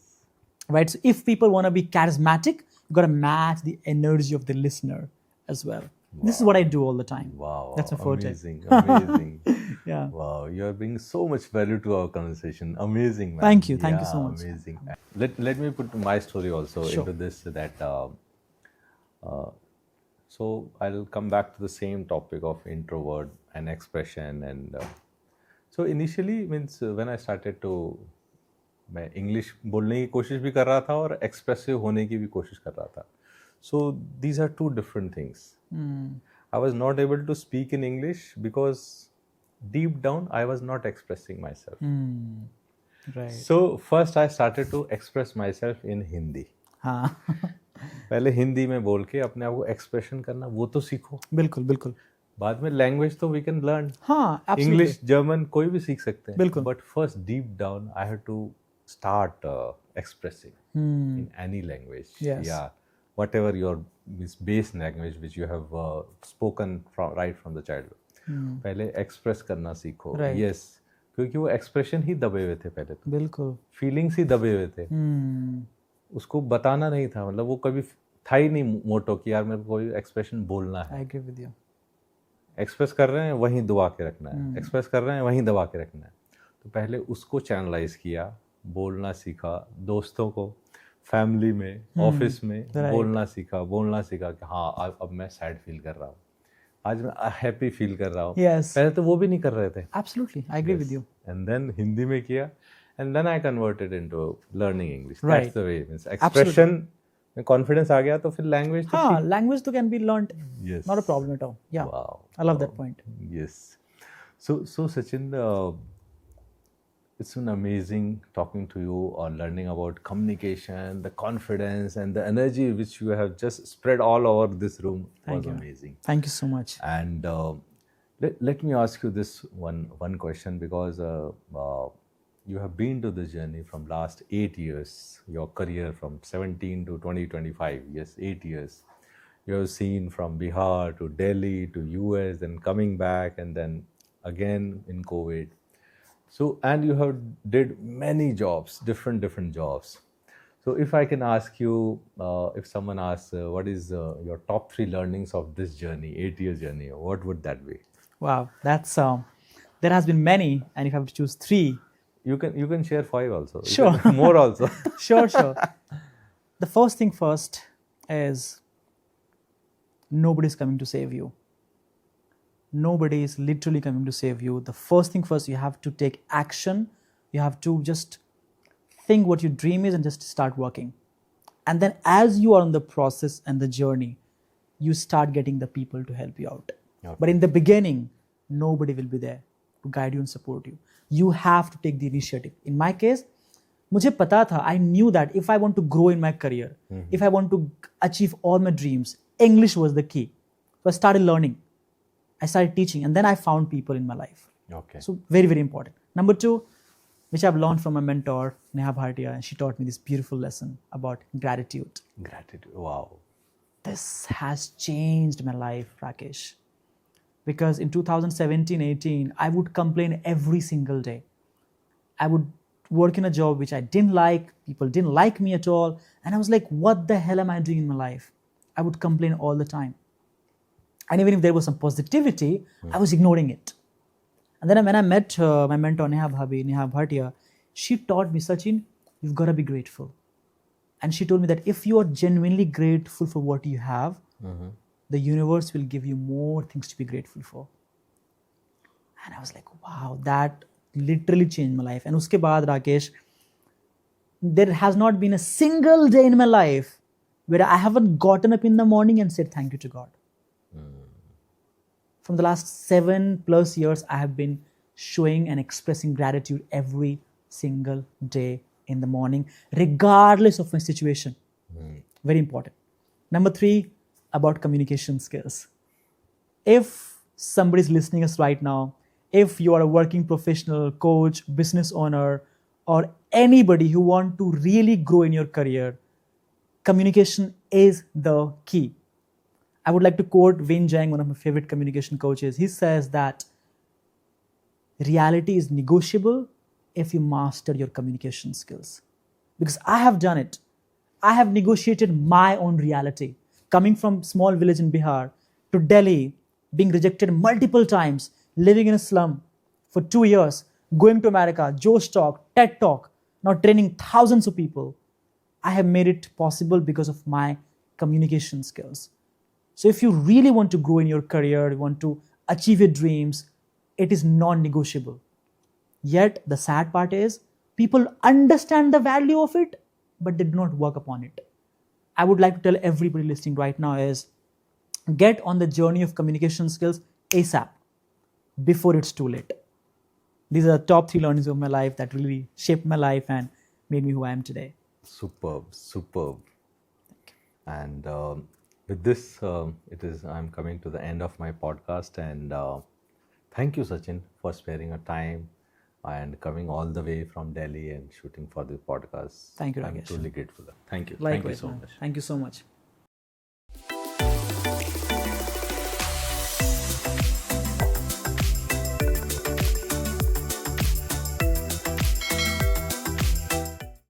A: Right? So if people want to be charismatic, you got to match the energy of the listener as well. This is what I do all the time.
B: Wow.
A: That's my forte.
B: Amazing.
A: Yeah.
B: Wow. You are bringing so much value to our conversation. Amazing, man.
A: Thank you. Thank you so much.
B: Amazing. Let me put my story also
A: Sure.
B: into this, that so I'll come back to the same topic of introvert and expression. And so initially means when I started to मैं English बोलने की कोशिश भी कर रहा था और expressive होने की भी कोशिश कर रहा था. So these are two different things. I was not able to speak in English because deep down I was not expressing myself.
A: Right.
B: So first I started to express myself in Hindi.
A: हाँ.
B: पहले हिंदी में बोल के अपने आप को expression करना वो तो सीखो.
A: बिल्कुल बिल्कुल.
B: बाद में लैंग्वेज तो वी कैन लर्न.
A: हाँ, absolutely.
B: इंग्लिश जर्मन कोई भी सीख सकते हैं.
A: बिल्कुल.
B: But first deep down I had to start expressing in any language.
A: Yes.
B: Yeah, whatever your base language which you have spoken right from the childhood. पहले express करना सीखो.
A: Right.
B: Yes, क्योंकि वो expression ही दबे हुए थे पहले तो.
A: बिल्कुल.
B: Feelings ही दबे हुए थे. उसको बताना नहीं था, मतलब वो कभी था ही नहीं मोटो कि यार मेरे को कोई expression बोलना है.
A: I agree with you.
B: Express कर रहे हैं वहीं दबा के रखना है. एक्सप्रेस कर रहे हैं वहीं दबा के रखना है. तो पहले उसको चैनलाइज किया, बोलना सीखा, दोस्तों को, फैमिली में, ऑफिस में बोलना सीखा कि हाँ अब मैं सैड फील कर रहा हूँ, आज मैं हैप्पी फील कर रहा हूँ. पहले तो वो भी नहीं कर रहे थे.
A: Absolutely, I agree with you.
B: And then Hindi में किया, and then I converted into learning English.
A: Right.
B: That's the way. Means expression में confidence आ गया तो फिर language तो
A: हाँ, language तो can be learned.
B: Yes.
A: Not a problem at all. Yeah.
B: Wow.
A: I love that point.
B: Yes. So Sachin, it's been amazing talking to you or learning about communication, the confidence and the energy which you have just spread all over this room.
A: Thank
B: was
A: you.
B: Amazing.
A: Thank you so much.
B: And let me ask you this one question, because you have been to this journey from last 8 years, your career from 17 to 2025. Yes, 8 years. You have seen from Bihar to Delhi to US and coming back, and then again in COVID. So, and you have did many jobs, different jobs. So if I can ask you, if someone asks, what is your top 3 learnings of this journey, 8 years journey, what would that be?
A: Wow, that's there has been many, and if I have to choose 3,
B: you can share 5 also.
A: Sure.
B: More also.
A: Sure. The first thing first is nobody's coming to save you. Nobody is literally coming to save you. The first thing first, you have to take action. You have to just think what your dream is and just start working. And then as you are on the process and the journey, you start getting the people to help you out.
B: Okay.
A: But in the beginning, nobody will be there to guide you and support you. You have to take the initiative. In my case, मुझे पता था, I knew that if I want to grow in my career, if I want to achieve all my dreams, English was the key. So I started learning. I started teaching, and then I found people in my life.
B: Okay.
A: So very, very important. Number 2, which I've learned from my mentor, Neha Bhatia, and she taught me this beautiful lesson about gratitude.
B: Gratitude. Wow.
A: This has changed my life, Rakesh. Because in 2017-18, I would complain every single day. I would work in a job which I didn't like. People didn't like me at all. And I was like, what the hell am I doing in my life? I would complain all the time. And even if there was some positivity, I was ignoring it. And then when I met my mentor, Neha Bhatia, she taught me, Sachin, you've got to be grateful. And she told me that if you are genuinely grateful for what you have, the universe will give you more things to be grateful for. And I was like, wow, that literally changed my life. And uske baad, Rakesh, there has not been a single day in my life where I haven't gotten up in the morning and said thank you to God. From the last 7+ years, I have been showing and expressing gratitude every single day in the morning, regardless of my situation. Very important. Number 3, about communication skills. If somebody is listening us right now, if you are a working professional, coach, business owner, or anybody who want to really grow in your career, communication is the key. I would like to quote Wayne Zhang, one of my favorite communication coaches. He says that reality is negotiable if you master your communication skills. Because I have done it. I have negotiated my own reality. Coming from small village in Bihar to Delhi, being rejected multiple times, living in a slum for 2 years, going to America, Joe's Talk, TED Talk, now training thousands of people. I have made it possible because of my communication skills. So if you really want to grow in your career, you want to achieve your dreams, it is non-negotiable. Yet the sad part is people understand the value of it, but they do not work upon it. I would like to tell everybody listening right now is get on the journey of communication skills ASAP before it's too late. These are the top 3 learnings of my life that really shaped my life and made me who I am today.
B: Superb, superb. And with this, I'm coming to the end of my podcast. And thank you, Sachin, for sparing a time and coming all the way from Delhi and shooting for the podcast.
A: Thank you,
B: I'm
A: Rakesh.
B: truly grateful. Thank you.
A: Likewise,
B: Thank you so
A: man.
B: much.
A: Thank you so much.